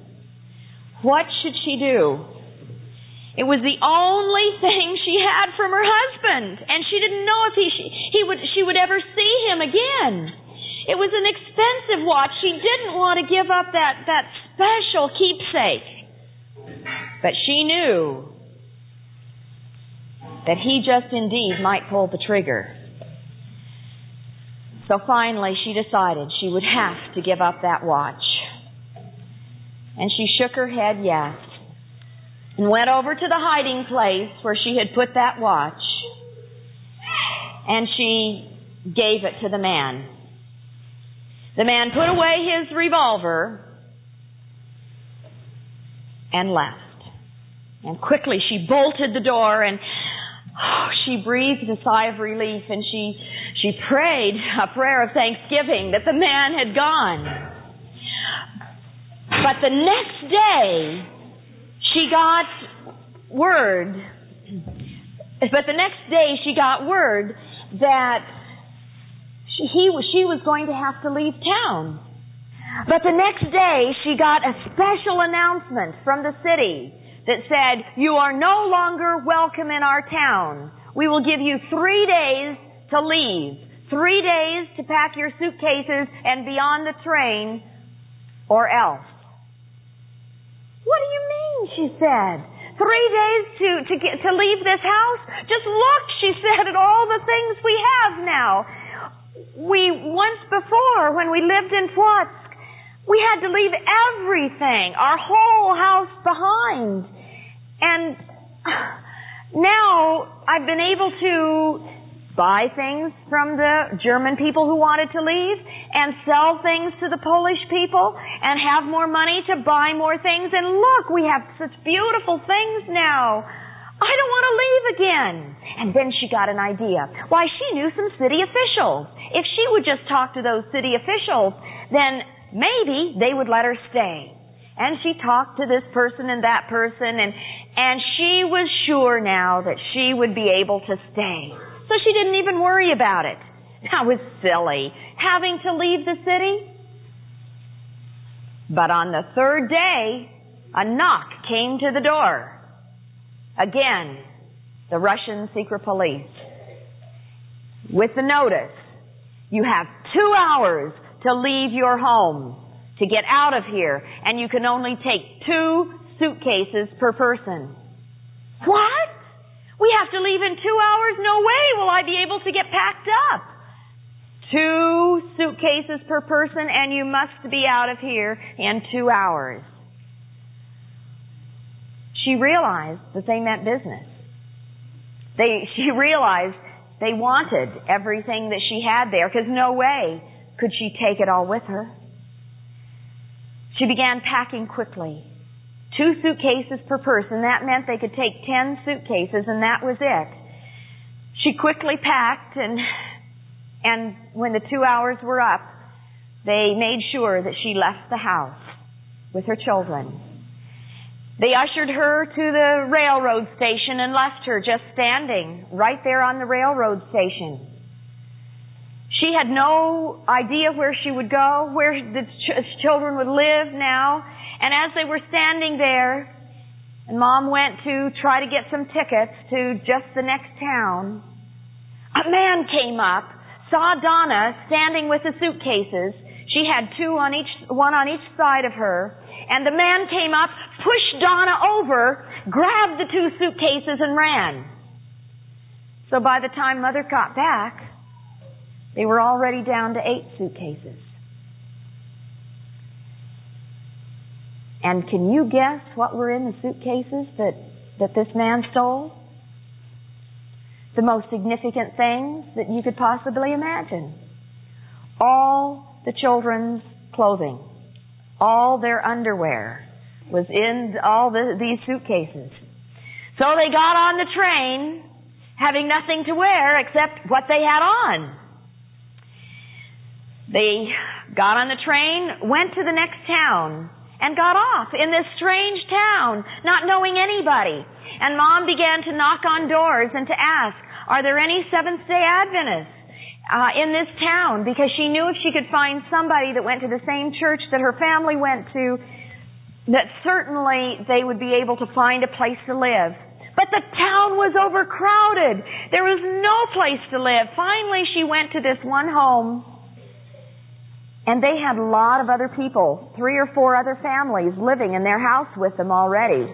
What should she do? It was the only thing she had from her husband, and she didn't know if she would ever see him again. It was an expensive watch. She didn't want to give up that special keepsake. But she knew that he just indeed might pull the trigger. So finally she decided she would have to give up that watch. And she shook her head yes, and went over to the hiding place where she had put that watch, and she gave it to the man. The man put away his revolver and left. And quickly she bolted the door, and she breathed a sigh of relief, and she prayed a prayer of thanksgiving that the man had gone. But the next day, she got word that she was going to have to leave town. But the next day, she got a special announcement from the city that said, "You are no longer welcome in our town. We will give you 3 days to leave. 3 days to pack your suitcases and be on the train, or else." "What do you mean?" she said. 3 days to leave this house? Just look, she said, at all the things we have now. Once before, when we lived in Plotzk, we had to leave everything, our whole house behind. And now I've been able to buy things from the German people who wanted to leave, and sell things to the Polish people, and have more money to buy more things. And look, we have such beautiful things now. I don't want to leave again. And then she got an idea. Why, she knew some city officials. If she would just talk to those city officials, then maybe they would let her stay. And she talked to this person and that person, and she was sure now that she would be able to stay. So she didn't even worry about it. That was silly, having to leave the city. But on the third day, a knock came to the door. Again, the Russian secret police. With the notice, "You have 2 hours to leave your home, to get out of here, and you can only take 2 suitcases per person." What? We have to leave in 2 hours? No way will I be able to get packed up. 2 suitcases per person, and you must be out of here in 2 hours. She realized that they meant business. She realized they wanted everything that she had there, because no way could she take it all with her. She began packing quickly. 2 suitcases per person. That meant they could take 10 suitcases, and that was it. She quickly packed, and when the 2 hours were up, they made sure that she left the house with her children. They ushered her to the railroad station and left her just standing right there on the railroad station. She had no idea where she would go, where the children would live now. And as they were standing there, and Mom went to try to get some tickets to just the next town, a man came up, saw Donna standing with the suitcases. She had one on each side of her. And the man came up, pushed Donna over, grabbed the 2 suitcases and ran. So by the time Mother got back, they were already down to 8 suitcases. And can you guess what were in the suitcases that this man stole? The most significant things that you could possibly imagine. All the children's clothing, all their underwear was in these suitcases. So they got on the train having nothing to wear except what they had on. They got on the train, went to the next town, and got off in this strange town, not knowing anybody. And Mom began to knock on doors and to ask, are there any Seventh-day Adventists in this town? Because she knew if she could find somebody that went to the same church that her family went to, that certainly they would be able to find a place to live. But the town was overcrowded. There was no place to live. Finally, she went to this one home. And they had a lot of other people, 3 or 4 other families living in their house with them already.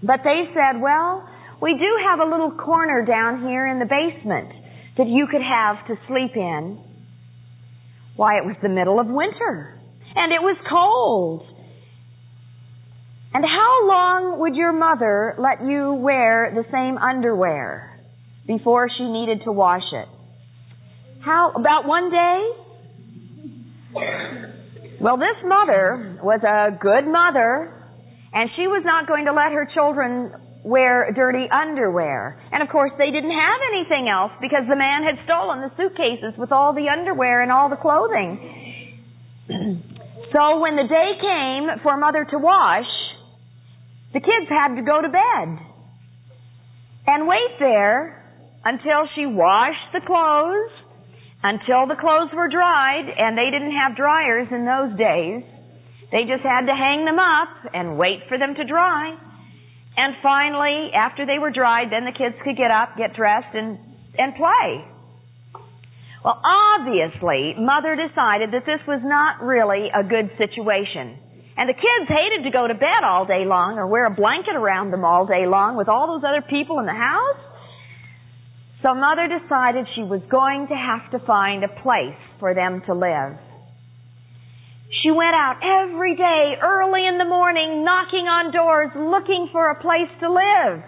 But they said, well, we do have a little corner down here in the basement that you could have to sleep in. Why, it was the middle of winter, and it was cold. And how long would your mother let you wear the same underwear before she needed to wash it? About 1 day? Well, this mother was a good mother, and she was not going to let her children wear dirty underwear. And of course, they didn't have anything else because the man had stolen the suitcases with all the underwear and all the clothing. So when the day came for Mother to wash, the kids had to go to bed and wait there until she washed the clothes, until the clothes were dried, and they didn't have dryers in those days. They just had to hang them up and wait for them to dry. And finally, after they were dried, then the kids could get up, get dressed, and play. Well, obviously, Mother decided that this was not really a good situation. And the kids hated to go to bed all day long or wear a blanket around them all day long with all those other people in the house. So Mother decided she was going to have to find a place for them to live. She went out every day, early in the morning, knocking on doors, looking for a place to live.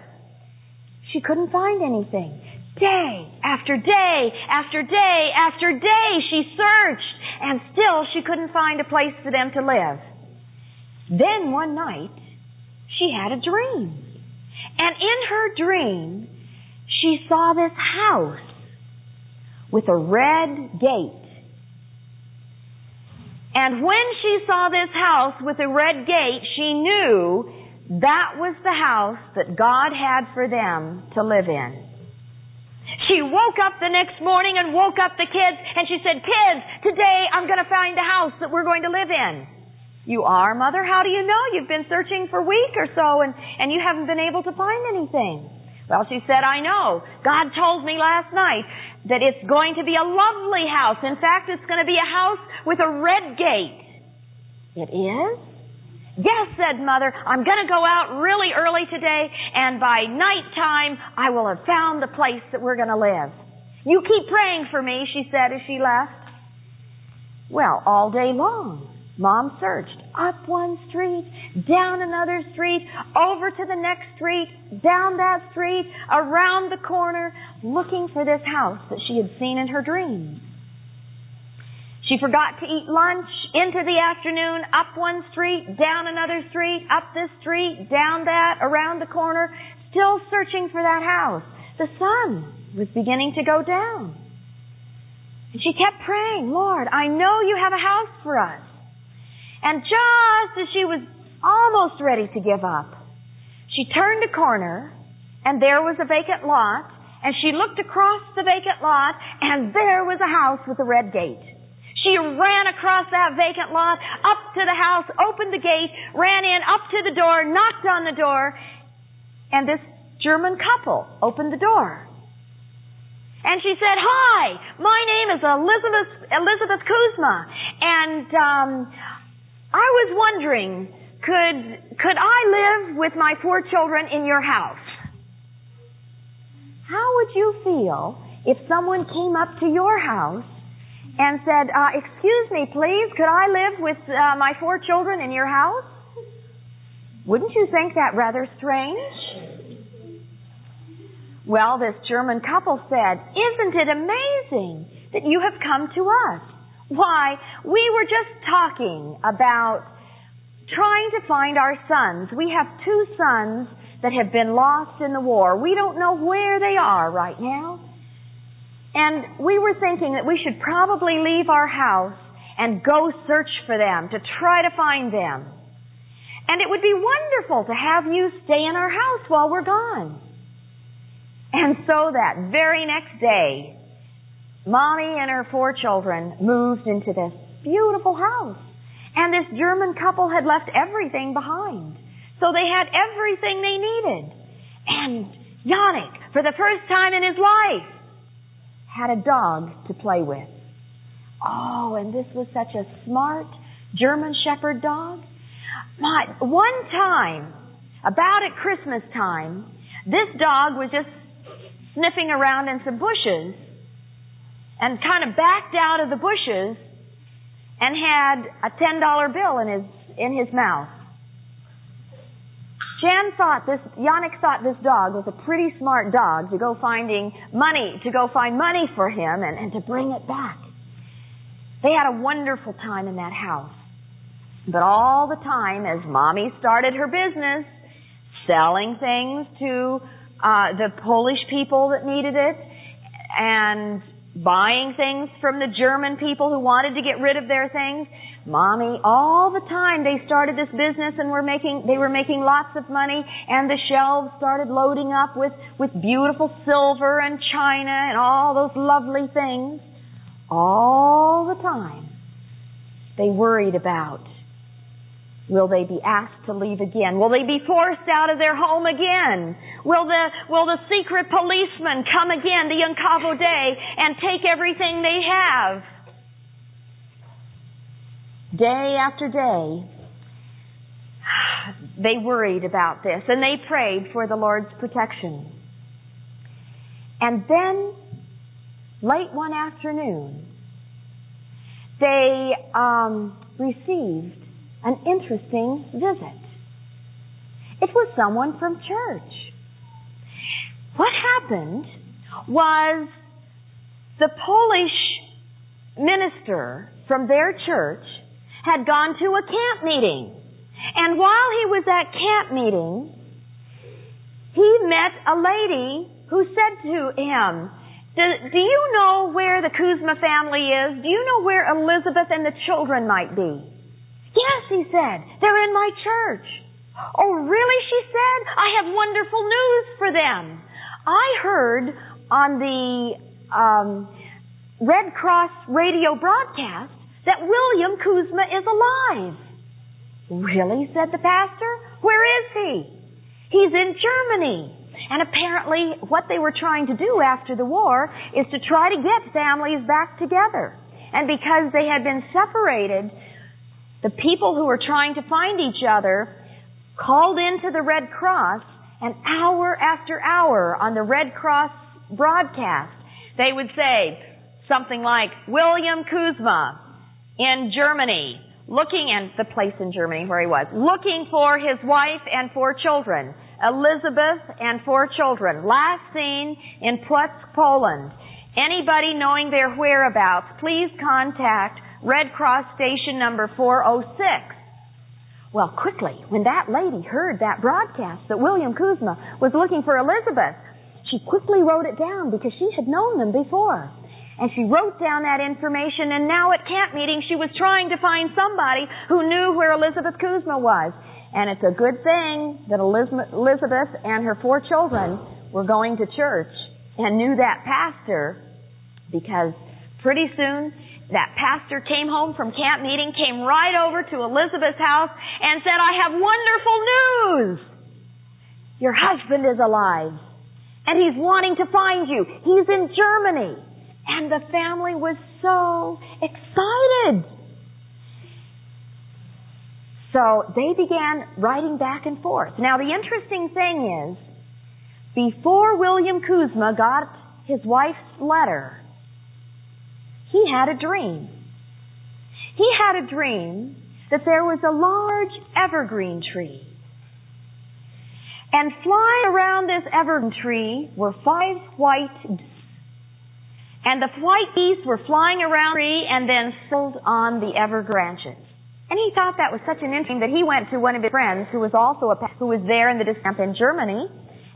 She couldn't find anything. Day after day after day after day, she searched, and still she couldn't find a place for them to live. Then one night, she had a dream. And in her dream, she saw this house with a red gate. And when she saw this house with a red gate, she knew that was the house that God had for them to live in. She woke up the next morning and woke up the kids, and she said, kids, today I'm going to find the house that we're going to live in. You are, Mother? How do you know? You've been searching for a week or so, and you haven't been able to find anything. Well, she said, I know. God told me last night that it's going to be a lovely house. In fact, it's going to be a house with a red gate. It is? Yes, said Mother. I'm going to go out really early today, and by nighttime, I will have found the place that we're going to live. You keep praying for me, she said as she left. Well, all day long, Mom searched up one street, down another street, over to the next street, down that street, around the corner, looking for this house that she had seen in her dreams. She forgot to eat lunch, into the afternoon, up one street, down another street, up this street, down that, around the corner, still searching for that house. The sun was beginning to go down. And she kept praying, Lord, I know you have a house for us. And just as she was almost ready to give up, She turned a corner, and there was a vacant lot, and she looked across the vacant lot, and there was a house with a red gate. She ran across that vacant lot, up to the house, opened the gate, ran in, up to the door, knocked on the door, and this German couple opened the door. And she said, "Hi, my name is Elizabeth Kuzma, and I was wondering, could I live with my 4 children in your house?" How would you feel if someone came up to your house and said, "Excuse me, please, could I live with my 4 children in your house?" Wouldn't you think that rather strange? Well, this German couple said, "Isn't it amazing that you have come to us? Why, we were just talking about trying to find our sons. We have 2 sons that have been lost in the war. We don't know where they are right now. And we were thinking that we should probably leave our house and go search for them, to try to find them. And it would be wonderful to have you stay in our house while we're gone." And so that very next day, Mommy and her 4 children moved into this beautiful house. And this German couple had left everything behind. So they had everything they needed. And Yannick, for the first time in his life, had a dog to play with. Oh, and this was such a smart German Shepherd dog. One time, about at Christmas time, this dog was just sniffing around in some bushes and kind of backed out of the bushes and had a $10 bill in his mouth. Yannick thought this dog was a pretty smart dog to go find money for him and to bring it back. They had a wonderful time in that house. But all the time, as Mommy started her business, selling things to the Polish people that needed it, and buying things from the German people who wanted to get rid of their things, Mommy, all the time they started this business and they were making lots of money, and the shelves started loading up with beautiful silver and china and all those lovely things. All the time they worried about, will they be asked to leave again? Will they be forced out of their home again? Will the secret policeman come again, the Uncavo Day, and take everything they have? Day after day, they worried about this, and they prayed for the Lord's protection. And then, late one afternoon, they received an interesting visit. It was someone from church. What happened was the Polish minister from their church had gone to a camp meeting. And while he was at camp meeting, he met a lady who said to him, do you know where the Kuzma family is? Do you know where Elizabeth and the children might be? Yes, he said. They're in my church. Oh, really? She said. I have wonderful news for them. I heard on the Red Cross radio broadcast that William Kuzma is alive. Really? Said the pastor. Where is he? He's in Germany. And apparently what they were trying to do after the war is to try to get families back together. And because they had been separated, the people who were trying to find each other called into the Red Cross, and hour after hour on the Red Cross broadcast, they would say something like, William Kuzma in Germany, and the place in Germany where he was, looking for his wife and 4 children, Elizabeth and 4 children, last seen in Płock, Poland. Anybody knowing their whereabouts, please contact Red Cross station number 406. Well, quickly, when that lady heard that broadcast that William Kuzma was looking for Elizabeth, she quickly wrote it down because she had known them before. And she wrote down that information, and now at camp meeting she was trying to find somebody who knew where Elizabeth Kuzma was. And it's a good thing that Elizabeth and her 4 children were going to church and knew that pastor, because pretty soon that pastor came home from camp meeting, came right over to Elizabeth's house and said, "I have wonderful news. Your husband is alive and he's wanting to find you. He's in Germany." And the family was so excited. So they began writing back and forth. Now the interesting thing is, before William Kuzma got his wife's letter, he had a dream. He had a dream that there was a large evergreen tree. And flying around this evergreen tree were 5 white geese. And the white geese were flying around the tree and then settled on the evergreen branches. And he thought that was such an interesting that he went to one of his friends who was also who was there in the camp in Germany,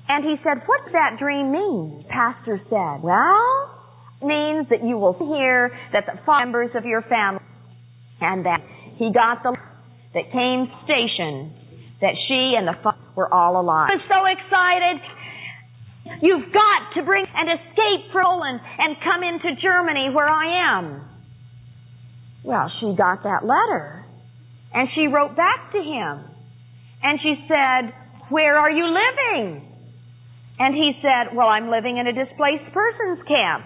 and he said, "What's that dream mean?" The pastor said, "Well, it means that you will hear that the 5 members of your family," and that he got the that came station that she and the 5 were all alive. He was so excited. "You've got to bring and escape from Poland and come into Germany where I am." Well, she got that letter. And she wrote back to him. And she said, "Where are you living?" And he said, "Well, I'm living in a displaced persons camp."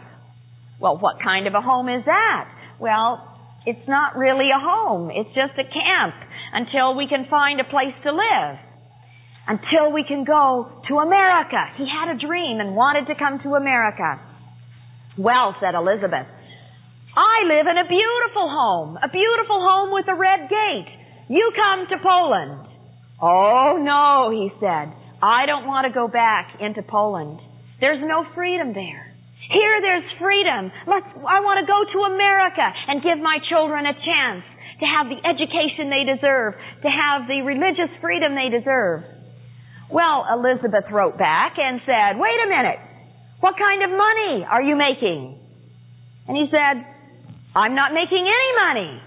"Well, what kind of a home is that?" "Well, it's not really a home. It's just a camp until we can find a place to live. Until we can go to America." He had a dream and wanted to come to America. "Well," said Elizabeth, "I live in a beautiful home with a red gate. You come to Poland." "Oh, no," he said. "I don't want to go back into Poland. There's no freedom there. Here there's freedom. I want to go to America and give my children a chance to have the education they deserve, to have the religious freedom they deserve." Well, Elizabeth wrote back and said, "Wait a minute. What kind of money are you making?" And he said, "I'm not making any money."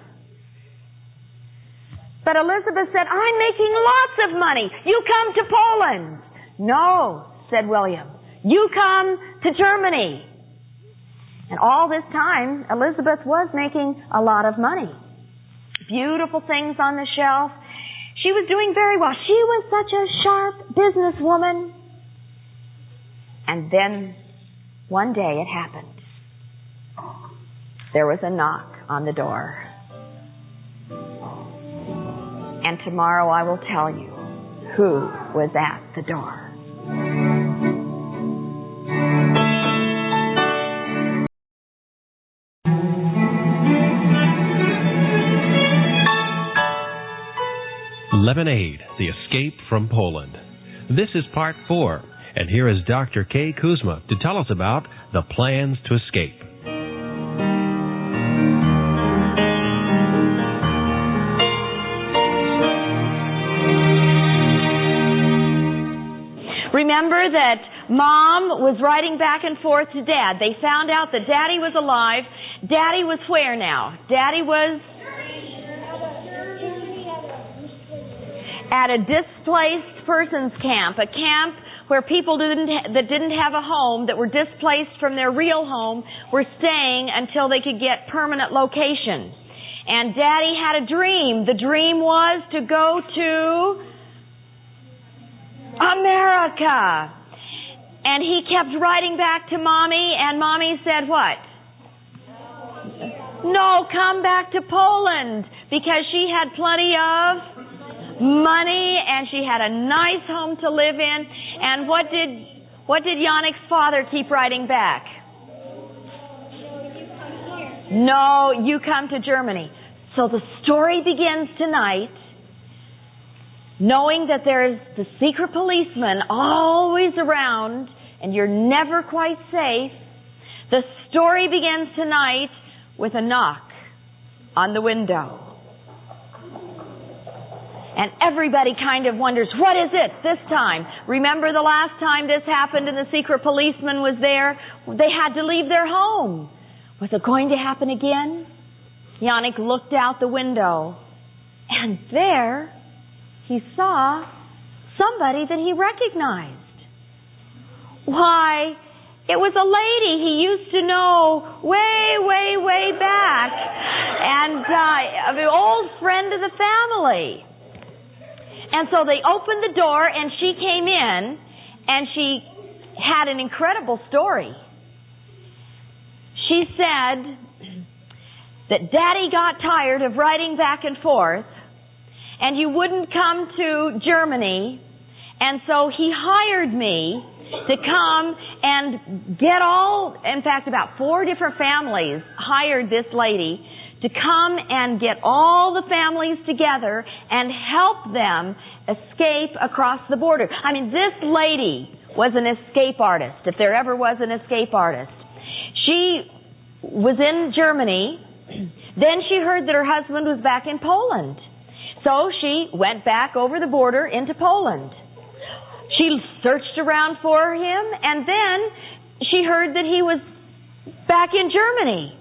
But Elizabeth said, "I'm making lots of money. You come to Poland." "No," said William. "You come to Germany." And all this time, Elizabeth was making a lot of money. Beautiful things on the shelf. She was doing very well. She was such a sharp businesswoman. And then one day it happened. There was a knock on the door. And tomorrow I will tell you who was at the door. Lemonade, the escape from Poland. This is part 4, and here is Dr. K. Kuzma to tell us about the plans to escape. Remember that Mom was writing back and forth to Dad. They found out that Daddy was alive. Daddy was where now? Daddy was at a displaced persons camp, a camp where people that didn't have a home, that were displaced from their real home, were staying until they could get permanent location. And Daddy had a dream. The dream was to go to America. And he kept writing back to Mommy, and Mommy said what? No, come back to Poland, because she had plenty of money and she had a nice home to live in. And what did Yannick's father keep writing back? No, you come to Germany. So the story begins tonight, knowing that there's the secret policeman always around and you're never quite safe. The story begins tonight with a knock on the window. And everybody kind of wonders, what is it this time? Remember the last time this happened and the secret policeman was there? They had to leave their home. Was it going to happen again? Yannick looked out the window, and there he saw somebody that he recognized. Why, it was a lady he used to know way back, and an old friend of the family. And so they opened the door, and she came in, and she had an incredible story. She said that Daddy got tired of riding back and forth, and you wouldn't come to Germany, and so he hired me to come and get in fact about 4 different families hired this lady to come and get all the families together and help them escape across the border. I mean, this lady was an escape artist, if there ever was an escape artist. She was in Germany. Then she heard that her husband was back in Poland. So she went back over the border into Poland. She searched around for him, and then she heard that he was back in Germany.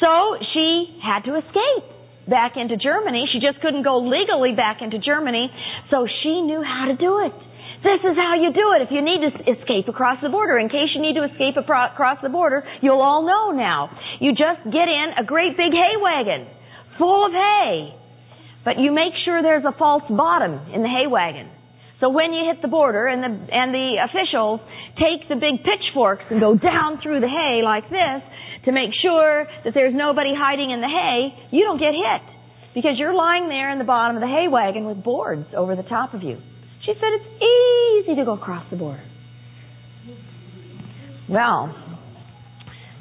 So she had to escape back into Germany. She just couldn't go legally back into Germany, so she knew how to do it. This is how you do it if you need to escape across the border. In case you need to escape across the border, you'll all know now. You just get in a great big hay wagon full of hay, but you make sure there's a false bottom in the hay wagon. So when you hit the border and the officials take the big pitchforks and go down through the hay like this to make sure that there's nobody hiding in the hay, you don't get hit because you're lying there in the bottom of the hay wagon with boards over the top of you. She said it's easy to go across the border. Well,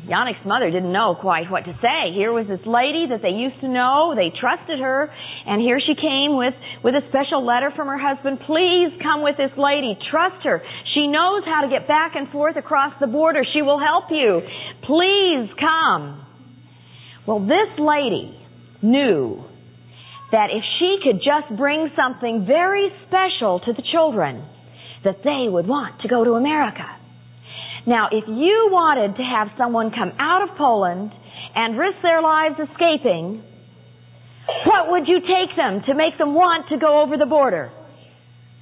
Yannick's mother didn't know quite what to say. Here was this lady that they used to know. They trusted her. And here she came with a special letter from her husband. Please come with this lady. Trust her. She knows how to get back and forth across the border. She will help you. Please come. Well, this lady knew that if she could just bring something very special to the children, that they would want to go to America. Now, if you wanted to have someone come out of Poland and risk their lives escaping, what would you take them to make them want to go over the border?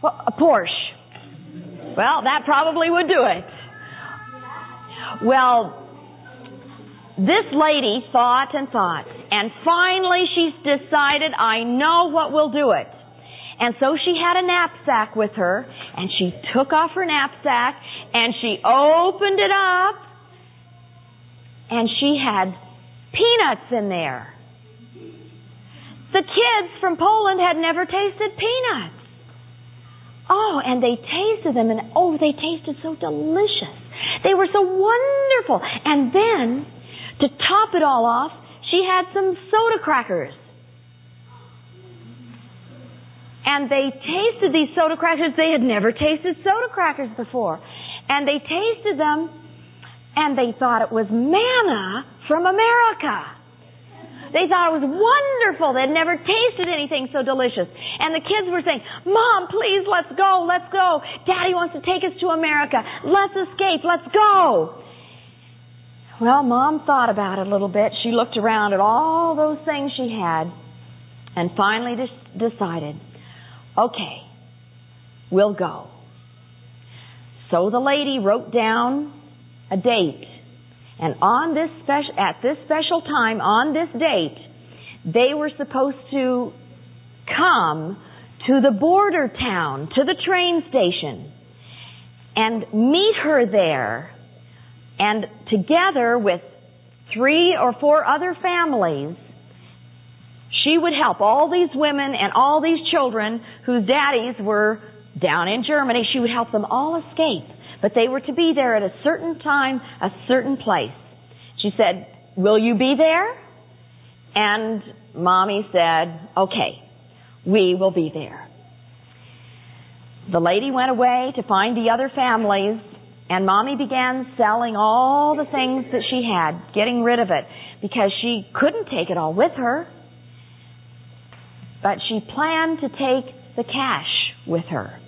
Well, a Porsche. Well, that probably would do it. Well, this lady thought and thought, and finally she decided, I know what will do it. And so she had a knapsack with her, and she took off her knapsack, and she opened it up, and she had peanuts in there. The kids from Poland had never tasted peanuts. Oh, and they tasted them, and they tasted so delicious. They were so wonderful. And then, to top it all off, she had some soda crackers. And they tasted these soda crackers. They had never tasted soda crackers before. And they tasted them, and they thought it was manna from America. They thought it was wonderful. They had never tasted anything so delicious. And the kids were saying, Mom, please, let's go, let's go. Daddy wants to take us to America. Let's escape, let's go. Well, Mom thought about it a little bit. She looked around at all those things she had and finally decided, okay, we'll go. So the lady wrote down a date, and at this special time, on this date, they were supposed to come to the border town, to the train station, and meet her there, and together with 3 or 4 other families, she would help all these women and all these children whose daddies were down in Germany. She would help them all escape. But they were to be there at a certain time, a certain place. She said, will you be there? And Mommy said, okay, we will be there. The lady went away to find the other families, and Mommy began selling all the things that she had, getting rid of it, because she couldn't take it all with her. But she planned to take the cash with her.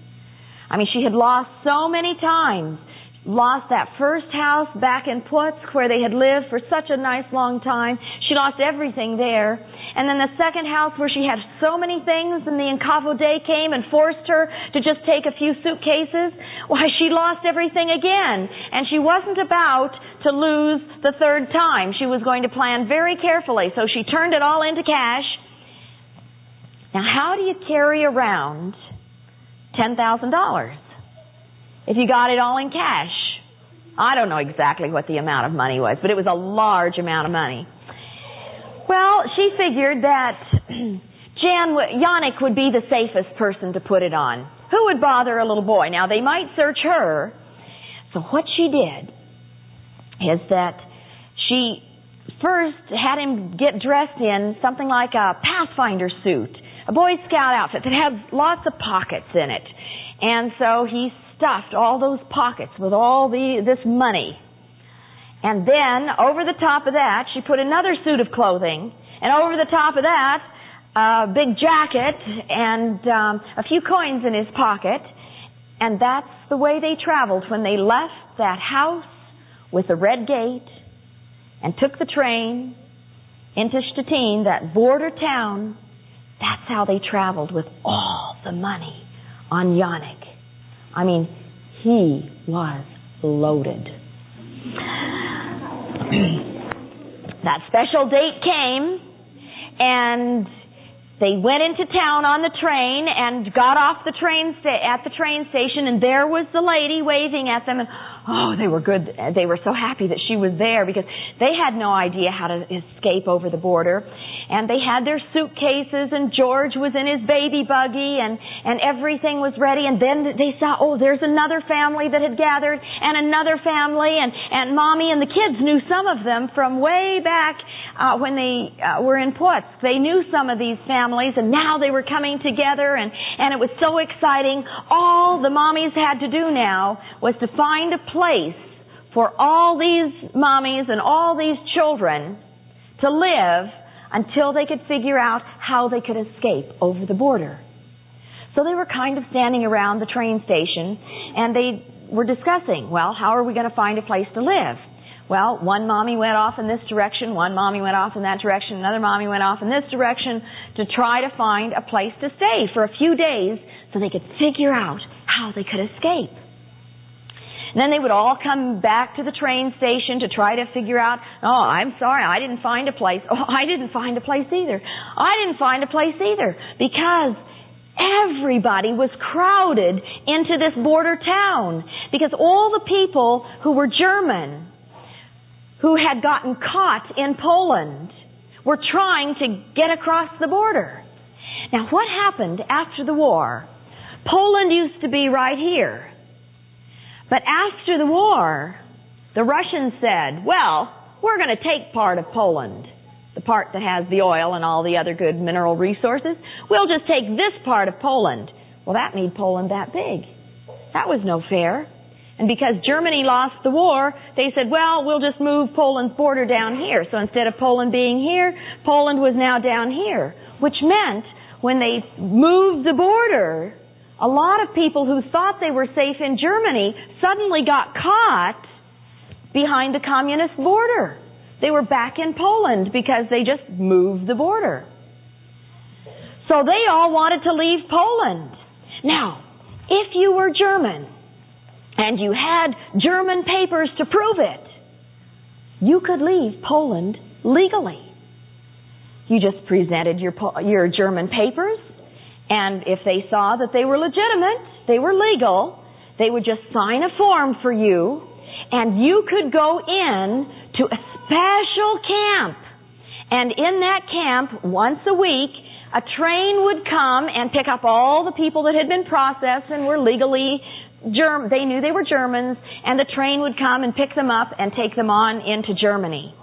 I mean, she had lost so many times. Lost that first house back in Putsk where they had lived for such a nice long time. She lost everything there. And then the second house where she had so many things, and the Encavo Day came and forced her to just take a few suitcases. Why, she lost everything again. And she wasn't about to lose the third time. She was going to plan very carefully. So she turned it all into cash. Now, how do you carry around $10,000 if you got it all in cash? I don't know exactly what the amount of money was, but it was a large amount of money. Well, she figured that Yannick would be the safest person to put it on. Who would bother a little boy? Now, they might search her. So what she did is that she first had him get dressed in something like a Pathfinder suit, a Boy Scout outfit that had lots of pockets in it. And so he stuffed all those pockets with all this money. And then, over the top of that, she put another suit of clothing. And over the top of that, a big jacket and a few coins in his pocket. And that's the way they traveled when they left that house with the red gate and took the train into Stettin, that border town. That's how they traveled, with all the money on Yannick. I mean, he was loaded. That special date came, and they went into town on the train and got off the train at the train station, and there was the lady waving at them, and they were good. They were so happy that she was there, because they had no idea how to escape over the border. And they had their suitcases, and George was in his baby buggy, and everything was ready. And then they saw, there's another family that had gathered, and another family, and Mommy and the kids knew some of them from way back when they were in Putz. They knew some of these families, and now they were coming together, and it was so exciting. All the mommies had to do now was to find a place for all these mommies and all these children to live until they could figure out how they could escape over the border. So they were kind of standing around the train station, and they were discussing, how are we going to find a place to live? Well, one mommy went off in this direction, one mommy went off in that direction, another mommy went off in this direction to try to find a place to stay for a few days so they could figure out how they could escape. And then they would all come back to the train station to try to figure out, I'm sorry, I didn't find a place. I didn't find a place either. I didn't find a place either. Because everybody was crowded into this border town. Because all the people who were German, who had gotten caught in Poland, were trying to get across the border. Now, what happened after the war? Poland used to be right here. But after the war, the Russians said, we're going to take part of Poland, the part that has the oil and all the other good mineral resources. We'll just take this part of Poland. Well, that made Poland that big. That was no fair. And because Germany lost the war, they said, we'll just move Poland's border down here. So instead of Poland being here, Poland was now down here, which meant when they moved the border, a lot of people who thought they were safe in Germany suddenly got caught behind the communist border. They were back in Poland because they just moved the border. So they all wanted to leave Poland. Now, if you were German and you had German papers to prove it, you could leave Poland legally. You just presented your German papers, and if they saw that they were legitimate, they were legal, they would just sign a form for you, and you could go in to a special camp. And in that camp, once a week, a train would come and pick up all the people that had been processed and were legally German. They knew they were Germans, and the train would come and pick them up and take them on into Germany.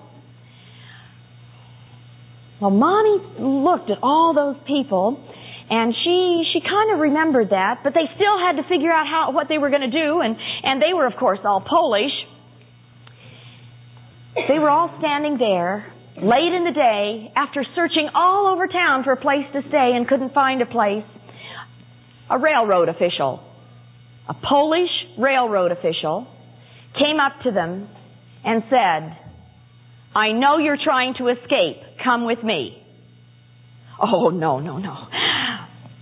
Well, Mommy looked at all those people, and she kind of remembered that, but they still had to figure out what they were going to do, and they were, of course, all Polish. They were all standing there late in the day after searching all over town for a place to stay and couldn't find a place. A railroad official, a Polish railroad official, came up to them and said, "I know you're trying to escape. Come with me." Oh, no.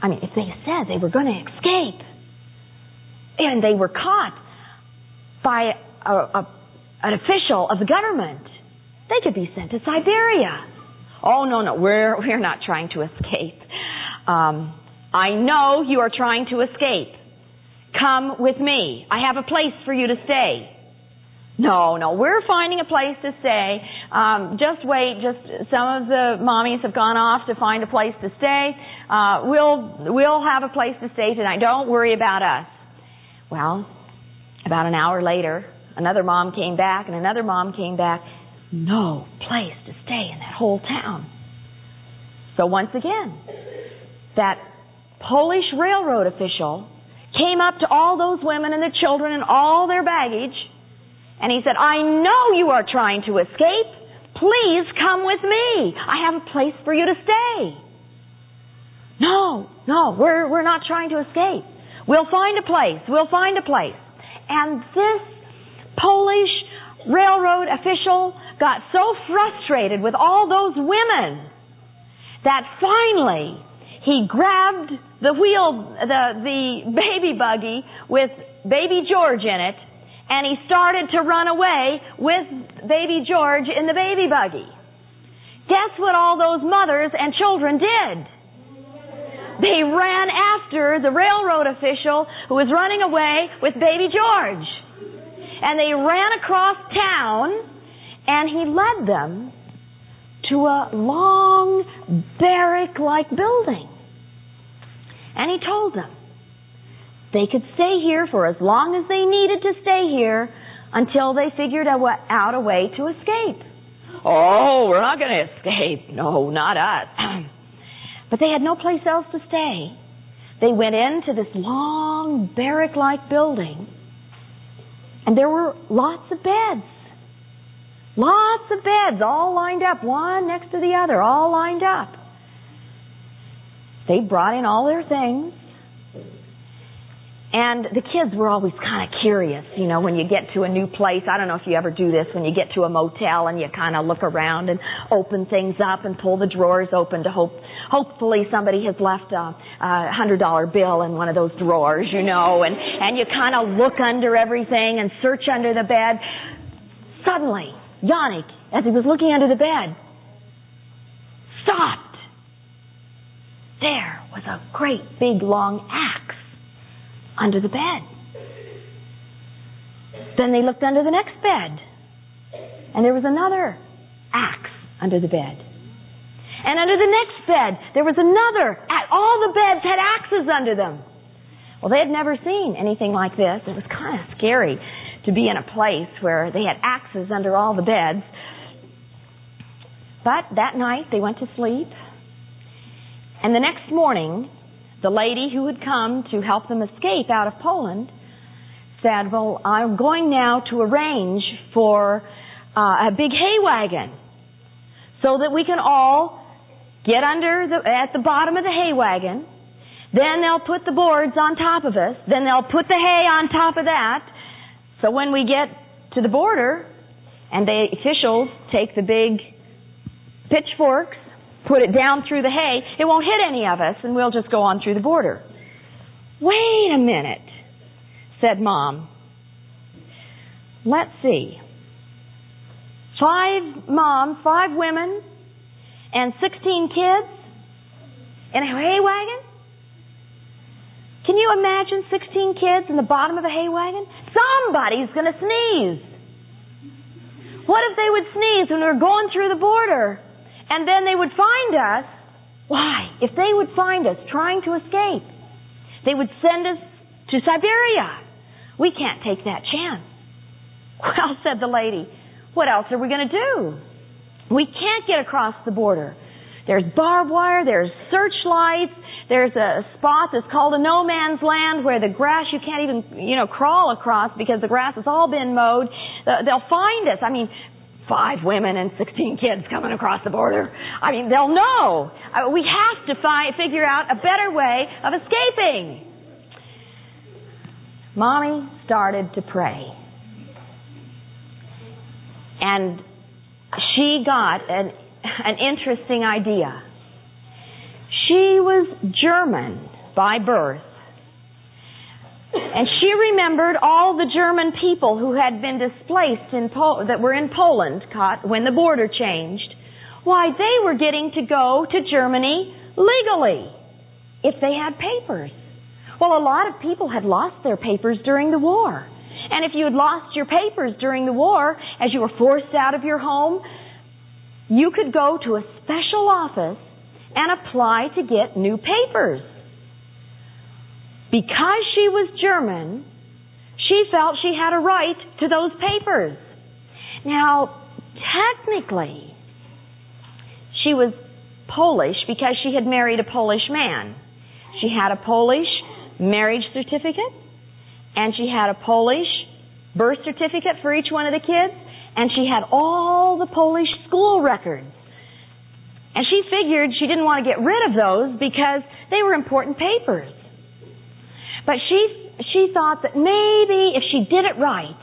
I mean, if they said they were going to escape and they were caught by an official of the government, they could be sent to Siberia. Oh, no, we're not trying to escape. I know you are trying to escape. Come with me. I have a place for you to stay. No, we're finding a place to stay. Just wait. Some of the mommies have gone off to find a place to stay. We'll have a place to stay tonight. Don't worry about us. Well, about an hour later, another mom came back and another mom came back. No place to stay in that whole town. So once again, that Polish railroad official came up to all those women and their children and all their baggage, and he said, I know you are trying to escape. Please come with me. I have a place for you to stay. No, we're not trying to escape. We'll find a place. And this Polish railroad official got so frustrated with all those women that finally he grabbed the baby buggy with baby George in it, and he started to run away with baby George in the baby buggy. Guess what all those mothers and children did? They ran after the railroad official who was running away with baby George. And they ran across town, and he led them to a long barrack-like building. And he told them they could stay here for as long as they needed to stay here until they figured out a way to escape. Oh, we're not going to escape. No, not us. But they had no place else to stay. They went into this long barrack-like building, and there were lots of beds. Lots of beds all lined up, one next to the other, all lined up. They brought in all their things. And the kids were always kind of curious, when you get to a new place. I don't know if you ever do this, when you get to a motel and you kind of look around and open things up and pull the drawers open to hopefully somebody has left a $100 bill in one of those drawers, and you kind of look under everything and search under the bed. Suddenly, Yannick, as he was looking under the bed, stopped. There was a great big long axe under the bed. Then they looked under the next bed, and there was another axe under the bed. And under the next bed, there was another. All the beds had axes under them. Well, they had never seen anything like this. It was kind of scary to be in a place where they had axes under all the beds. But that night, they went to sleep. And the next morning, the lady who had come to help them escape out of Poland said, well, I'm going now to arrange for a big hay wagon so that we can all get at the bottom of the hay wagon. Then they'll put the boards on top of us. Then they'll put the hay on top of that. So when we get to the border and the officials take the big pitchforks, put it down through the hay, it won't hit any of us, and we'll just go on through the border. Wait a minute, said Mom. Let's see. 5 moms, 5 women, and 16 kids in a hay wagon? Can you imagine 16 kids in the bottom of a hay wagon? Somebody's going to sneeze. What if they would sneeze when we were going through the border? And then they would find us. Why? If they would find us trying to escape, they would send us to Siberia. We can't take that chance. Well, said the lady, what else are we going to do? We can't get across the border. There's barbed wire, there's searchlights, there's a spot that's called a no man's land where the grass you can't even, crawl across because the grass has all been mowed. They'll find us. 5 women and 16 kids coming across the border. They'll know. We have to figure out a better way of escaping. Mommy started to pray. And she got an interesting idea. She was German by birth. And she remembered all the German people who had been displaced that were in Poland when the border changed. Why, they were getting to go to Germany legally if they had papers. Well, a lot of people had lost their papers during the war. And if you had lost your papers during the war, as you were forced out of your home, you could go to a special office and apply to get new papers. Because she was German, she felt she had a right to those papers. Now, technically, she was Polish because she had married a Polish man. She had a Polish marriage certificate, and she had a Polish birth certificate for each one of the kids, and she had all the Polish school records. And she figured she didn't want to get rid of those because they were important papers. But she thought that maybe if she did it right,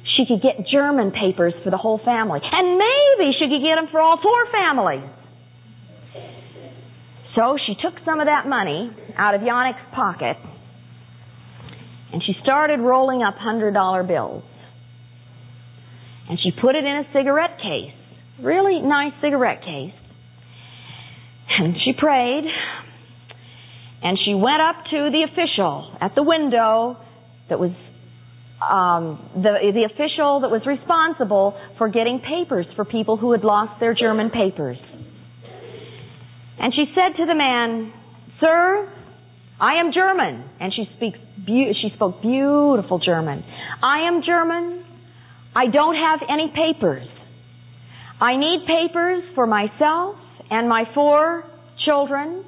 she could get German papers for the whole family. And maybe she could get them for all 4 families. So she took some of that money out of Yannick's pocket and she started rolling up $100 bills. And she put it in a cigarette case, really nice cigarette case. And she prayed. And she went up to the official at the window that was the official that was responsible for getting papers for people who had lost their German papers. And she said to the man, "Sir, I am German." And she spoke beautiful German. "I am German. I don't have any papers. I need papers for myself and my 4 children.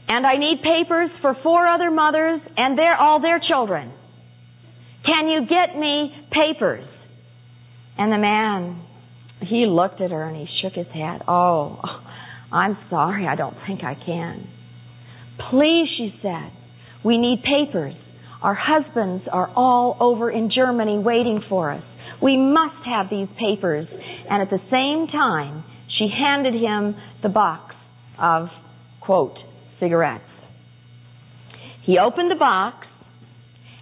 And I need papers for 4 other mothers and all their children. Can you get me papers?" And the man, he looked at her and he shook his head. "Oh, I'm sorry, I don't think I can." "Please," she said, "we need papers. Our husbands are all over in Germany waiting for us. We must have these papers." And at the same time, she handed him the box of, quote, cigarettes. He opened the box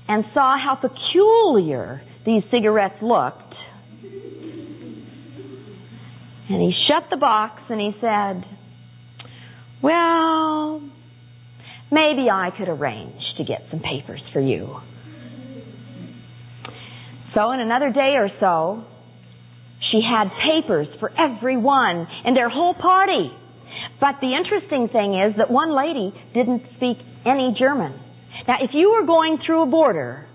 and saw how peculiar these cigarettes looked. And he shut the box and he said, "Well, maybe I could arrange to get some papers for you." So in another day or so, she had papers for everyone in their whole party. But the interesting thing is that one lady didn't speak any German. Now, if you were going through a border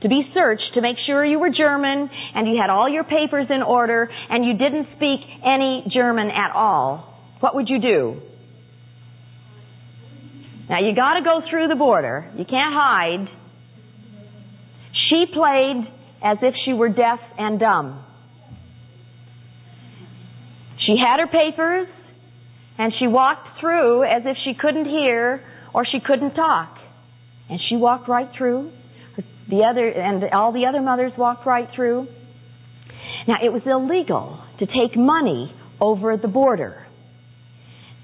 to be searched to make sure you were German and you had all your papers in order and you didn't speak any German at all, what would you do? Now, you got to go through the border. You can't hide. She played as if she were deaf and dumb. She had her papers, and she walked through as if she couldn't hear or she couldn't talk. And she walked right through. And all the other mothers walked right through. Now, it was illegal to take money over the border.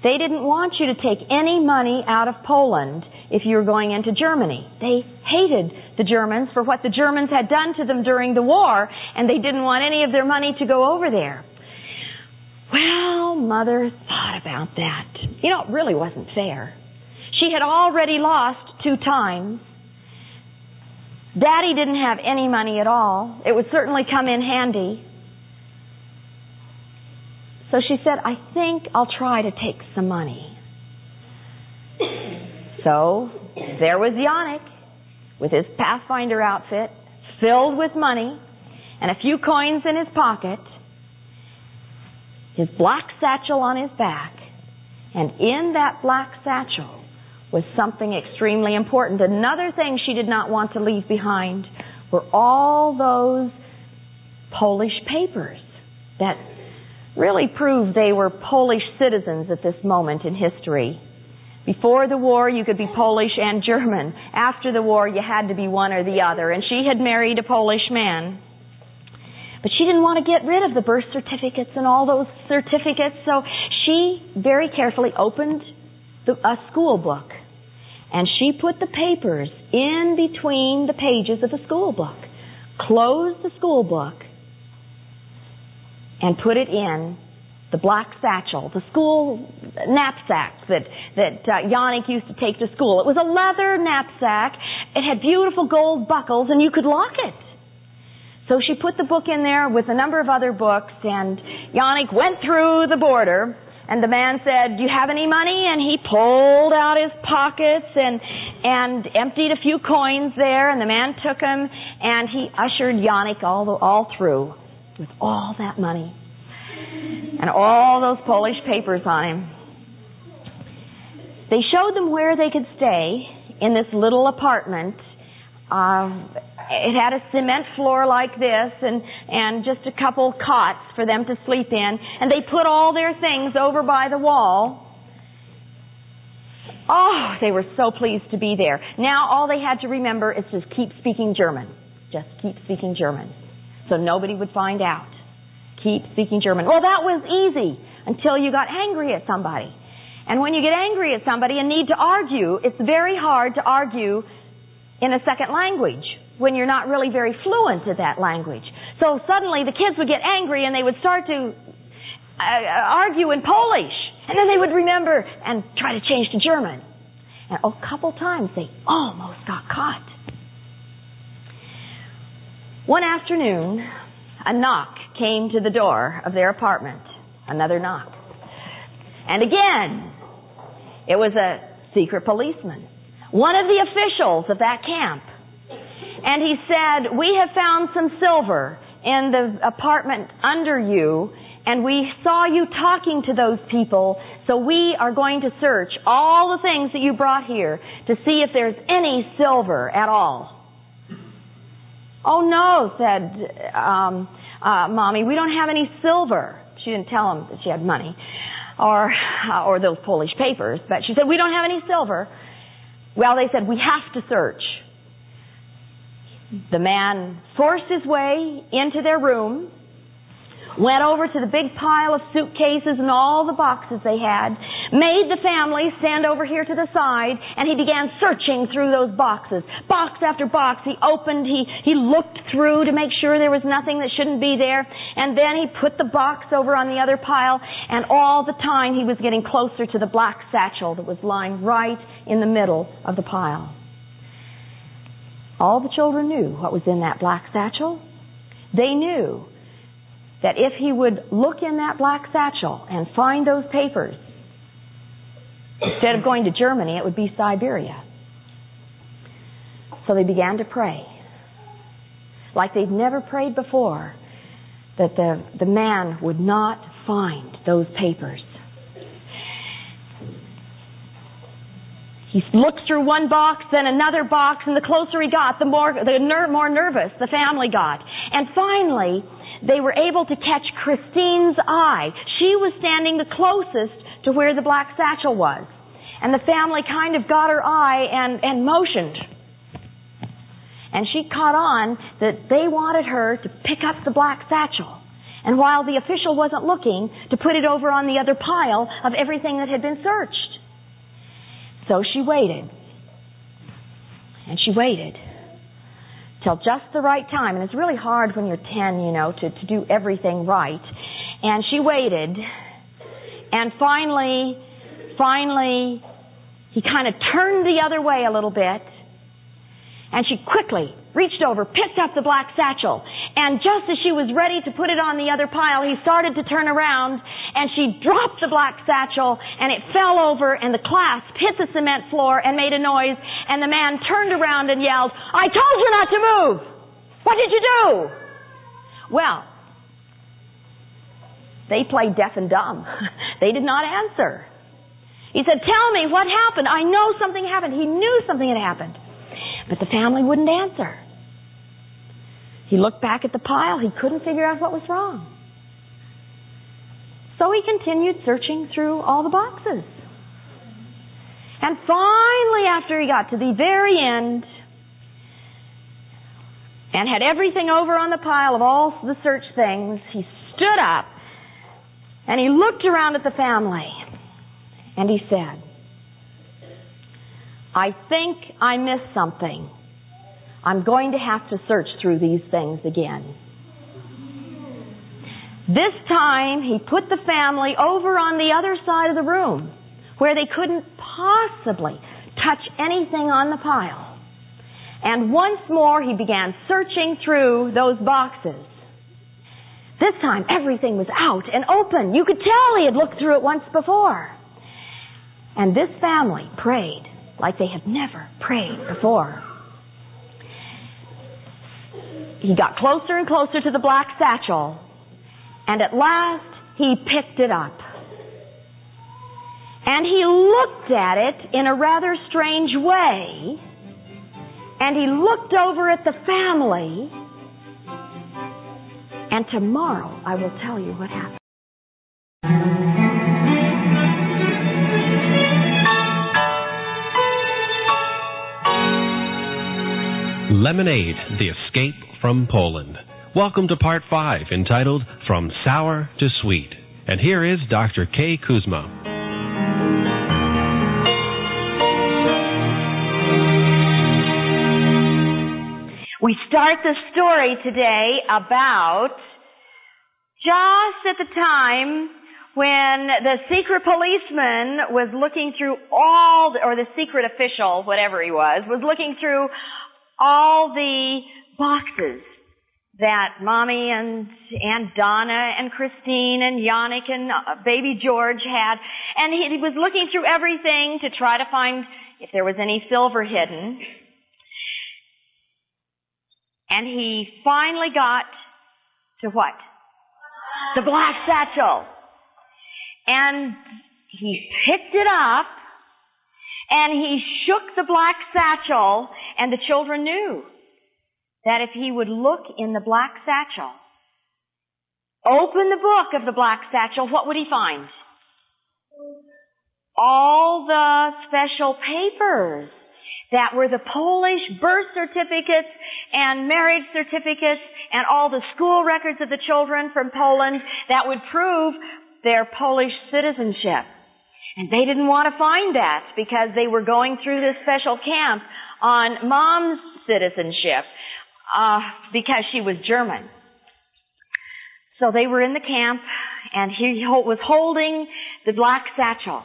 They didn't want you to take any money out of Poland if you were going into Germany. They hated the Germans for what the Germans had done to them during the war, and they didn't want any of their money to go over there. Well, Mother thought about that. You know, it really wasn't fair. She had already lost 2 times. Daddy didn't have any money at all. It would certainly come in handy. So she said, "I think I'll try to take some money." So there was Yannick with his Pathfinder outfit filled with money and a few coins in his pocket, his black satchel on his back, and in that black satchel was something extremely important. Another thing she did not want to leave behind were all those Polish papers that really proved they were Polish citizens at this moment in history. Before the war, you could be Polish and German. After the war, you had to be one or the other. And she had married a Polish man. But she didn't want to get rid of the birth certificates and all those certificates, so she very carefully opened a school book. And she put the papers in between the pages of the school book, closed the school book, and put it in the black satchel, the school knapsack that Yannick used to take to school. It was a leather knapsack. It had beautiful gold buckles, and you could lock it. So she put the book in there with a number of other books, and Yannick went through the border, and the man said, "Do you have any money?" And he pulled out his pockets and emptied a few coins there, and the man took them, and he ushered Yannick all through with all that money and all those Polish papers on him. They showed them where they could stay in this little apartment. It had a cement floor like this and just a couple cots for them to sleep in. And they put all their things over by the wall. Oh, they were so pleased to be there. Now all they had to remember is to keep speaking German. Just keep speaking German. So nobody would find out. Keep speaking German. Well, that was easy until you got angry at somebody. And when you get angry at somebody and need to argue, it's very hard to argue in a second language when you're not really very fluent in that language. So suddenly the kids would get angry and they would start to argue in Polish. And then they would remember and try to change to German. And a couple times they almost got caught. One afternoon, a knock came to the door of their apartment. Another knock. And again, it was a secret policeman. One of the officials of that camp. And he said, "We have found some silver in the apartment under you, and we saw you talking to those people, so we are going to search all the things that you brought here to see if there's any silver at all." "Oh no," said Mommy, "we don't have any silver." She didn't tell him that she had money or those Polish papers, but she said, "We don't have any silver." Well, they said, "We have to search." The man forced his way into their room, went over to the big pile of suitcases and all the boxes they had, made the family stand over here to the side, and he began searching through those boxes. Box after box he opened, he looked through to make sure there was nothing that shouldn't be there, and then he put the box over on the other pile, and all the time he was getting closer to the black satchel that was lying right in the middle of the pile. All the children knew what was in that black satchel. They knew that if he would look in that black satchel and find those papers, instead of going to Germany, it would be Siberia. So they began to pray, like they'd never prayed before, that the man would not find those papers. He looked through one box, then another box, and the closer he got, the more nervous the family got. And finally, they were able to catch Christine's eye. She was standing the closest to where the black satchel was. And the family kind of got her eye and motioned. And she caught on that they wanted her to pick up the black satchel. And while the official wasn't looking, to put it over on the other pile of everything that had been searched. So she waited. And she waited. Till just the right time. And it's really hard when you're 10, to do everything right. And she waited. And finally, he kind of turned the other way a little bit. And she quickly reached over, picked up the black satchel. And just as she was ready to put it on the other pile, he started to turn around, and she dropped the black satchel, and it fell over, and the clasp hit the cement floor and made a noise, and the man turned around and yelled, "I told you not to move! What did you do?" Well, they played deaf and dumb. They did not answer. He said, "Tell me what happened. I know something happened." He knew something had happened. But the family wouldn't answer. He looked back at the pile. He couldn't figure out what was wrong. So he continued searching through all the boxes. And finally, after he got to the very end, and had everything over on the pile of all the search things, he stood up and he looked around at the family and he said, I think I missed something. I'm going to have to search through these things again. This time, he put the family over on the other side of the room where they couldn't possibly touch anything on the pile. And once more, he began searching through those boxes. This time, everything was out and open. You could tell he had looked through it once before. And this family prayed like they had never prayed before. He got closer and closer to the black satchel, and at last he picked it up. And he looked at it in a rather strange way, and he looked over at the family, and tomorrow I will tell you what happened. Lemonade, the Escape from Poland. Welcome to Part 5, entitled From Sour to Sweet. And here is Dr. K. Kuzma. We start the story today about just at the time when the secret policeman was looking through or the secret official, whatever he was looking through all the boxes that Mommy and Aunt Donna and Christine and Yannick and baby George had. And he was looking through everything to try to find if there was any silver hidden. And he finally got to what? The black satchel. And he picked it up, and he shook the black satchel, and the children knew that if he would look in the black satchel, open the book of the black satchel, what would he find? All the special papers that were the Polish birth certificates and marriage certificates and all the school records of the children from Poland that would prove their Polish citizenship. And they didn't want to find that because they were going through this special camp on Mom's citizenship because she was German. So they were in the camp, and he was holding the black satchel.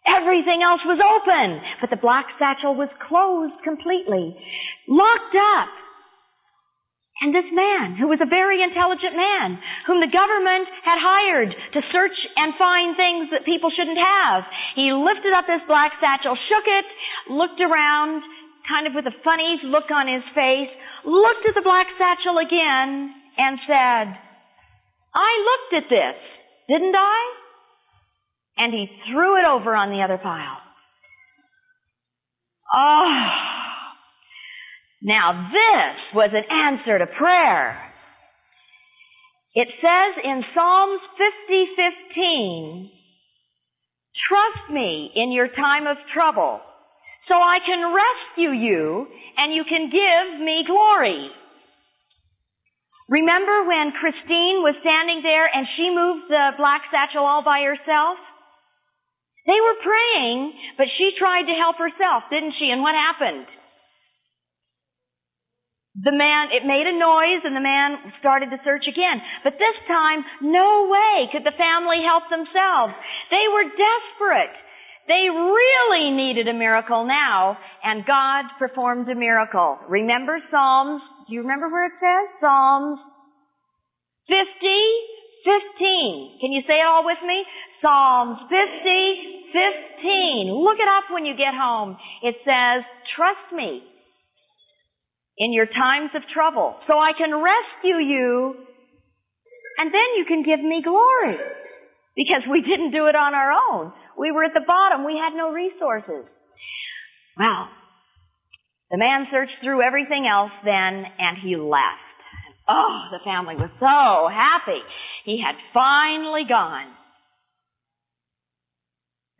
Everything else was open, but the black satchel was closed completely, locked up. And this man, who was a very intelligent man, whom the government had hired to search and find things that people shouldn't have, he lifted up this black satchel, shook it, looked around, kind of with a funny look on his face, looked at the black satchel again, and said, I looked at this, didn't I? And he threw it over on the other pile. Oh! Now this was an answer to prayer. It says in Psalms 50:15, trust me in your time of trouble, so I can rescue you and you can give me glory. Remember when Christine was standing there and she moved the black satchel all by herself? They were praying, but she tried to help herself, didn't she? And what happened? It made a noise, and the man started to search again. But this time, no way could the family help themselves. They were desperate. They really needed a miracle now, and God performed a miracle. Remember Psalms? Do you remember where it says? Psalms 50:15. Can you say it all with me? Psalms 50:15. Look it up when you get home. It says, trust me in your times of trouble, so I can rescue you, and then you can give me glory. Because we didn't do it on our own. We were at the bottom. We had no resources. Well, the man searched through everything else then, and he left. Oh, the family was so happy. He had finally gone.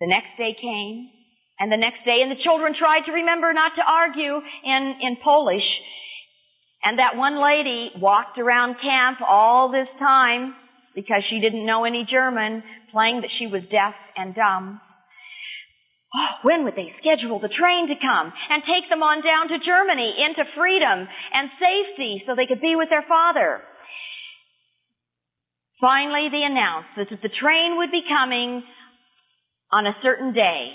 The next day came, and the next day, and the children tried to remember not to argue in Polish. And that one lady walked around camp all this time because she didn't know any German, playing that she was deaf and dumb. Oh, when would they schedule the train to come and take them on down to Germany into freedom and safety so they could be with their father? Finally, they announced that the train would be coming on a certain day.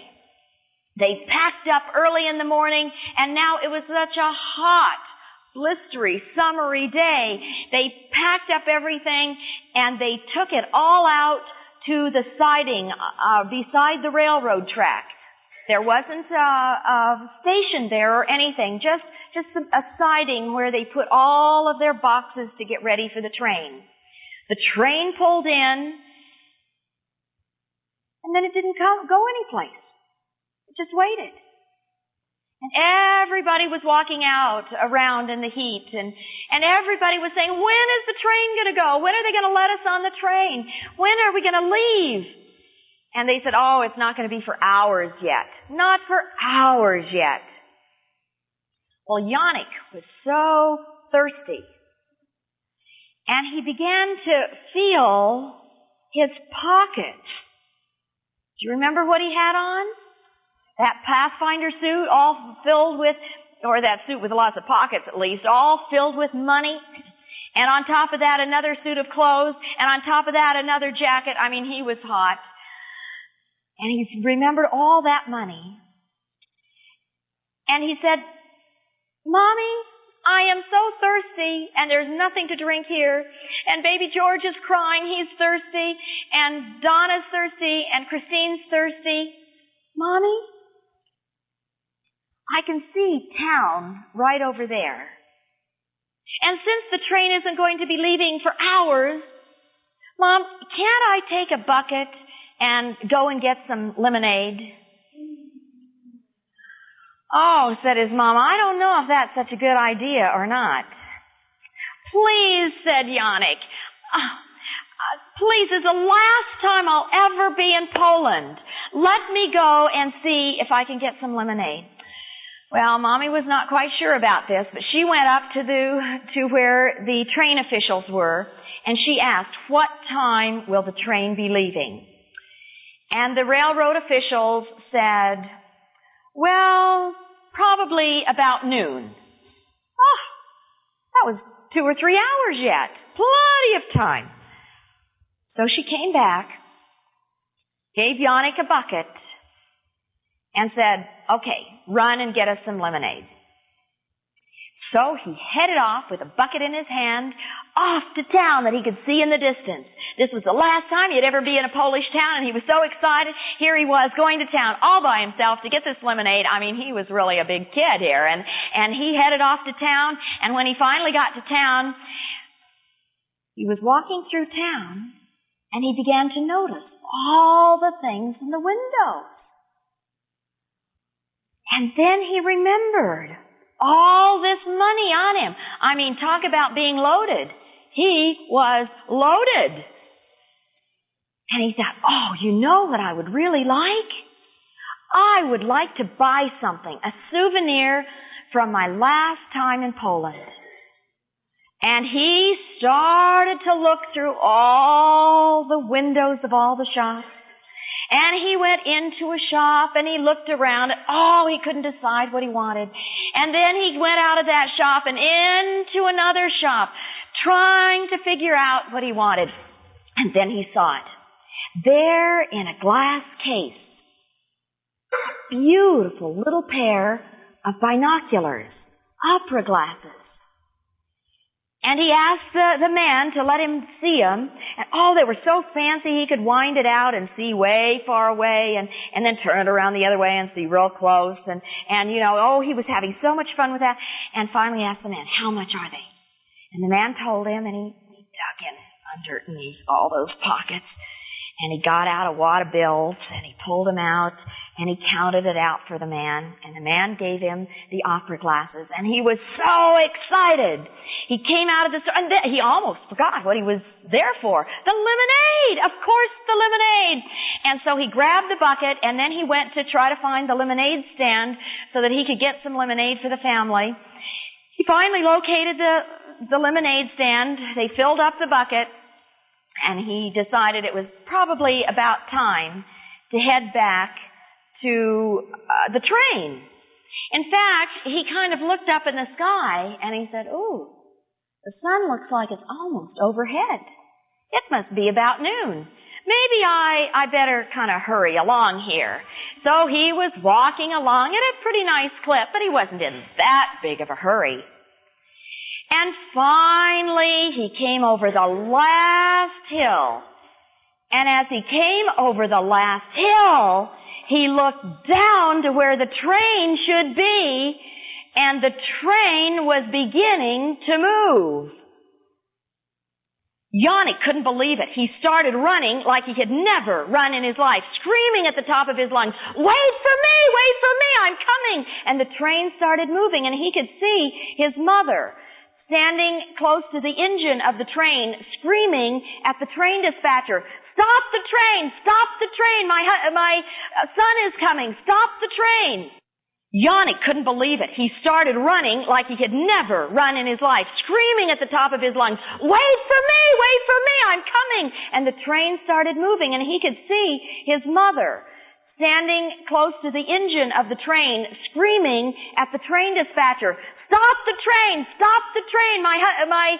They packed up early in the morning, and now it was such a hot, blistery, summery day. They packed up everything, and they took it all out to the siding beside the railroad track. There wasn't a station there or anything, just a siding where they put all of their boxes to get ready for the train. The train pulled in, and then it didn't go anyplace. It just waited. And everybody was walking out around in the heat, and everybody was saying, when is the train going to go? When are they going to let us on the train? When are we going to leave? And they said, oh, it's not going to be for hours yet. Not for hours yet. Well, Yannick was so thirsty. And he began to feel his pockets. Do you remember what he had on? That Pathfinder suit all filled with, or that suit with lots of pockets at least, all filled with money. And on top of that, another suit of clothes. And on top of that, another jacket. I mean, he was hot. And he remembered all that money. And he said, Mommy, I am so thirsty, and there's nothing to drink here. And baby George is crying, he's thirsty. And Donna's thirsty, and Christine's thirsty. Mommy, I can see town right over there. And since the train isn't going to be leaving for hours, Mom, can't I take a bucket and go and get some lemonade? Oh, said his mom, I don't know if that's such a good idea or not. Please, said Yannick. Please, it's the last time I'll ever be in Poland. Let me go and see if I can get some lemonade. Well, Mommy was not quite sure about this, but she went up to where the train officials were, and she asked, what time will the train be leaving? And the railroad officials said, well, probably about noon. Oh, that was 2 or 3 hours yet. Plenty of time. So she came back, gave Yannick a bucket, and said, okay, run and get us some lemonade. So he headed off with a bucket in his hand, off to town that he could see in the distance. This was the last time he'd ever be in a Polish town, and he was so excited. Here he was going to town all by himself to get this lemonade. I mean, he was really a big kid here, and he headed off to town, and when he finally got to town, he was walking through town, and he began to notice all the things in the windows. And then he remembered all this money on him. I mean, talk about being loaded. He was loaded. And he thought, oh, you know what I would really like? I would like to buy something, a souvenir from my last time in Poland. And he started to look through all the windows of all the shops. And he went into a shop and he looked around. Oh, he couldn't decide what he wanted. And then he went out of that shop and into another shop, trying to figure out what he wanted. And then he saw it. There in a glass case, a beautiful little pair of binoculars, opera glasses. And he asked the man to let him see them. And oh, they were so fancy he could wind it out and see way far away and then turn it around the other way and see real close. And you know, oh, he was having so much fun with that. And finally asked the man, how much are they? And the man told him, and he dug in underneath all those pockets. And he got out a wad of bills and he pulled them out. And he counted it out for the man, and the man gave him the opera glasses, and he was so excited. He came out of the store, and he almost forgot what he was there for. The lemonade! Of course, the lemonade! And so he grabbed the bucket, and then he went to try to find the lemonade stand so that he could get some lemonade for the family. He finally located the lemonade stand. They filled up the bucket, and he decided it was probably about time to head back to the train. In fact, he kind of looked up in the sky, and he said, "Ooh, the sun looks like it's almost overhead. It must be about noon. Maybe I better kind of hurry along here." So he was walking along at a pretty nice clip, but he wasn't in that big of a hurry. And finally, he came over the last hill. And as he came over the last hill, he looked down to where the train should be, and the train was beginning to move. Yannick couldn't believe it. He started running like he had never run in his life, screaming at the top of his lungs, "Wait for me, I'm coming!" And the train started moving, and he could see his mother standing close to the engine of the train, screaming at the train dispatcher, "Stop the train, my son is coming, stop the train." Yannick couldn't believe it. He started running like he had never run in his life, screaming at the top of his lungs, "Wait for me, I'm coming!" And the train started moving, and he could see his mother standing close to the engine of the train, screaming at the train dispatcher, "Stop the train, my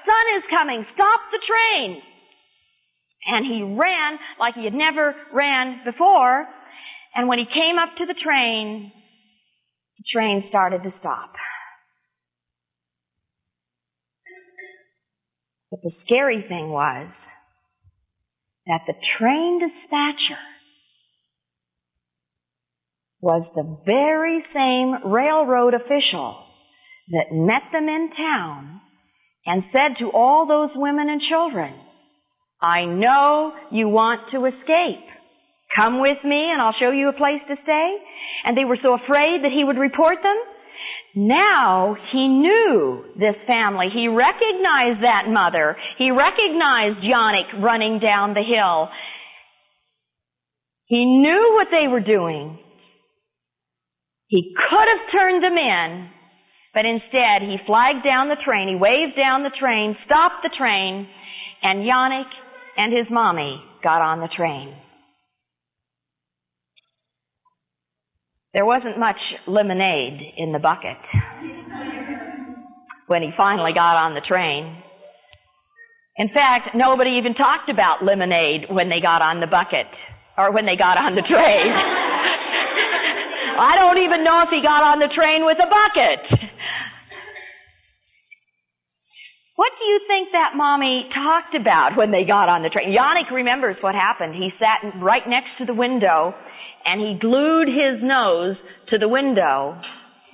son is coming, stop the train." And he ran like he had never ran before, and when he came up to the train started to stop. But the scary thing was that the train dispatcher was the very same railroad official that met them in town and said to all those women and children, "I know you want to escape. Come with me and I'll show you a place to stay." And they were so afraid that he would report them. Now he knew this family. He recognized that mother. He recognized Yannick running down the hill. He knew what they were doing. He could have turned them in, but instead he flagged down the train, he waved down the train, stopped the train, and Yannick and his mommy got on the train. There wasn't much lemonade in the bucket when he finally got on the train. In fact, nobody even talked about lemonade when they got on the bucket, or when they got on the train. I don't even know if he got on the train with a bucket. What do you think that mommy talked about when they got on the train? Yannick remembers what happened. He sat right next to the window, and he glued his nose to the window,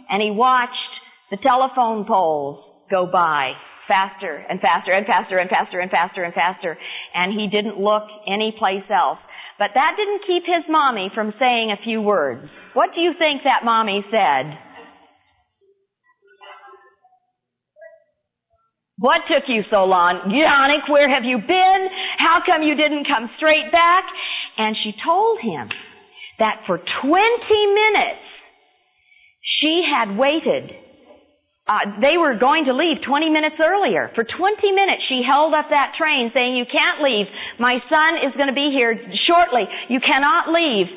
and he watched the telephone poles go by faster and faster and faster and faster and faster and faster, and he didn't look anyplace else. But that didn't keep his mommy from saying a few words. What do you think that mommy said? "What took you so long? Yannick, where have you been? How come you didn't come straight back?" And she told him that for 20 minutes she had waited. They were going to leave 20 minutes earlier. For 20 minutes she held up that train saying, "You can't leave. My son is going to be here shortly. You cannot leave."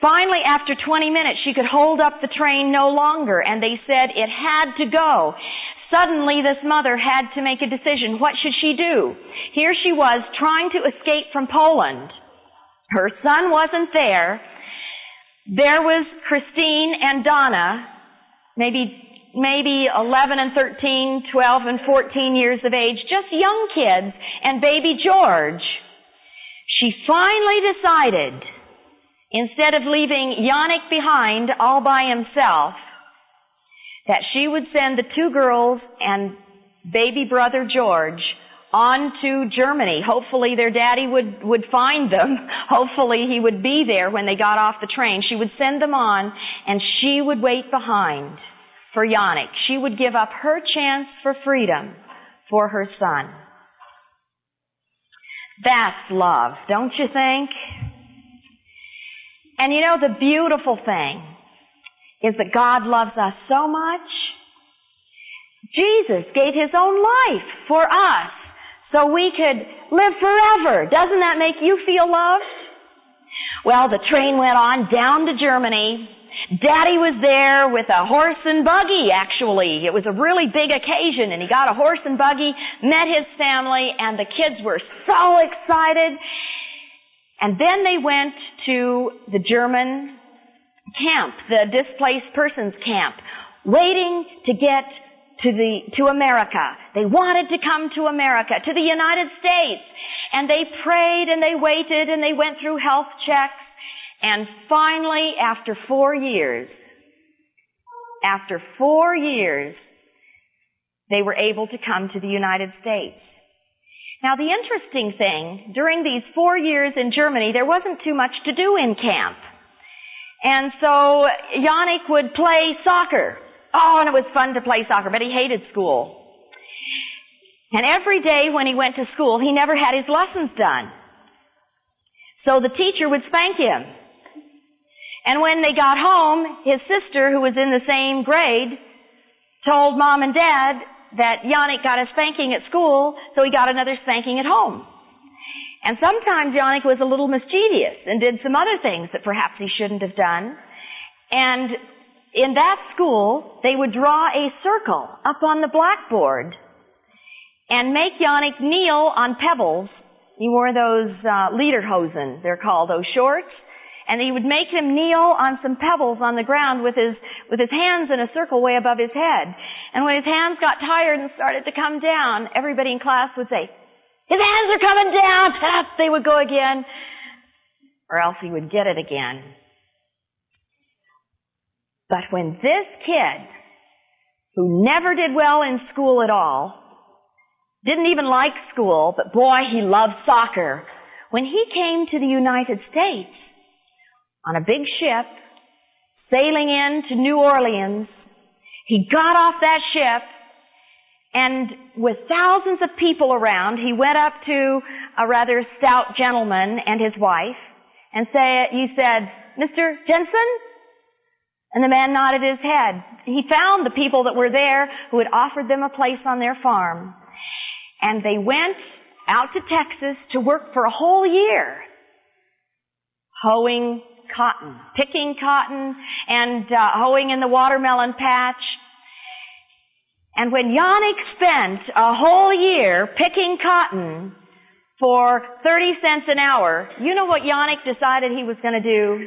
Finally, after 20 minutes, she could hold up the train no longer, and they said it had to go. Suddenly, this mother had to make a decision. What should she do? Here she was trying to escape from Poland. Her son wasn't there. There was Christine and Donna, maybe 11 and 13, 12 and 14 years of age, just young kids, and baby George. She finally decided, instead of leaving Yannick behind all by himself, that she would send the two girls and baby brother George on to Germany. Hopefully their daddy would find them. Hopefully he would be there when they got off the train. She would send them on, and she would wait behind for Yannick. She would give up her chance for freedom for her son. That's love, don't you think? And you know, the beautiful thing is that God loves us so much Jesus gave His own life for us so we could live forever. Doesn't that make you feel loved? Well, the train went on down to Germany. Daddy was there with a horse and buggy, actually. It was a really big occasion, and he got a horse and buggy, met his family, and the kids were so excited. And then they went to the German camp, the displaced persons camp, waiting to get to America. They wanted to come to America, to the United States. And they prayed and they waited and they went through health checks. And finally, after 4 years, they were able to come to the United States. Now, the interesting thing, during these 4 years in Germany, there wasn't too much to do in camp. And so Yannick would play soccer. Oh, and it was fun to play soccer, but he hated school. And every day when he went to school, he never had his lessons done. So the teacher would spank him. And when they got home, his sister, who was in the same grade, told Mom and Dad that Yannick got a spanking at school, so he got another spanking at home. And sometimes Yannick was a little mischievous and did some other things that perhaps he shouldn't have done. And in that school, they would draw a circle up on the blackboard and make Yannick kneel on pebbles. He wore those lederhosen, they're called, those shorts. And he would make him kneel on some pebbles on the ground with his hands in a circle way above his head. And when his hands got tired and started to come down, everybody in class would say, "His hands are coming down!" And up they would go again. Or else he would get it again. But when this kid, who never did well in school at all, didn't even like school, but boy, he loved soccer, when he came to the United States on a big ship, sailing into New Orleans, he got off that ship, and with thousands of people around, he went up to a rather stout gentleman and his wife, and he said, "Mr. Jensen?" And the man nodded his head. He found the people that were there who had offered them a place on their farm. And they went out to Texas to work for a whole year, hoeing cotton, picking cotton, and hoeing in the watermelon patch. And when Yannick spent a whole year picking cotton for 30 cents an hour, you know what Yannick decided he was going to do?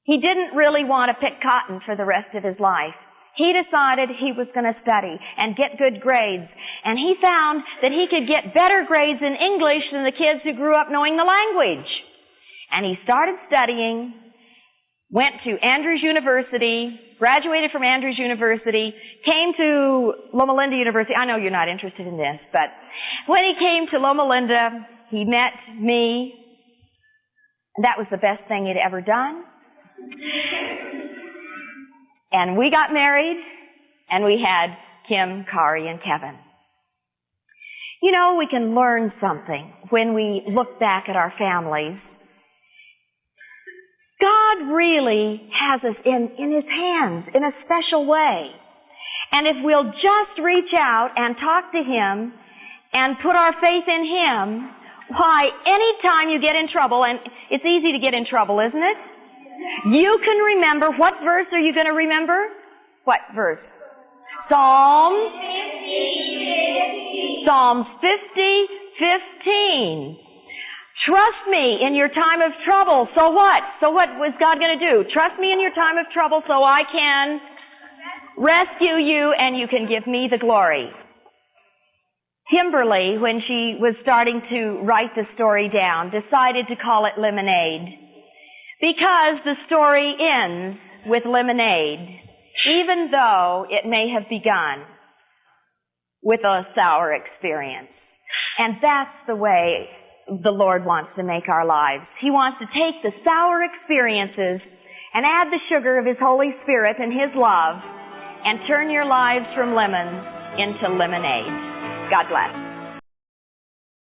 He didn't really want to pick cotton for the rest of his life. He decided he was going to study and get good grades. And he found that he could get better grades in English than the kids who grew up knowing the language. And he started studying, went to Andrews University, graduated from Andrews University, came to Loma Linda University. I know you're not interested in this, but when he came to Loma Linda, he met me. And that was the best thing he'd ever done. And we got married, and we had Kim, Kari, and Kevin. You know, we can learn something when we look back at our families. God really has us in His hands in a special way. And if we'll just reach out and talk to Him and put our faith in Him, why, anytime you get in trouble, and it's easy to get in trouble, isn't it? You can remember, what verse are you going to remember? What verse? Psalms 50:15. Trust me in your time of trouble. So what? So what was God going to do? Trust me in your time of trouble so I can rescue you and you can give me the glory. Kimberly, when she was starting to write the story down, decided to call it Lemonade. Because the story ends with lemonade, even though it may have begun with a sour experience. And that's the way the Lord wants to make our lives. He wants to take the sour experiences and add the sugar of His Holy Spirit and His love and turn your lives from lemons into lemonade. God bless.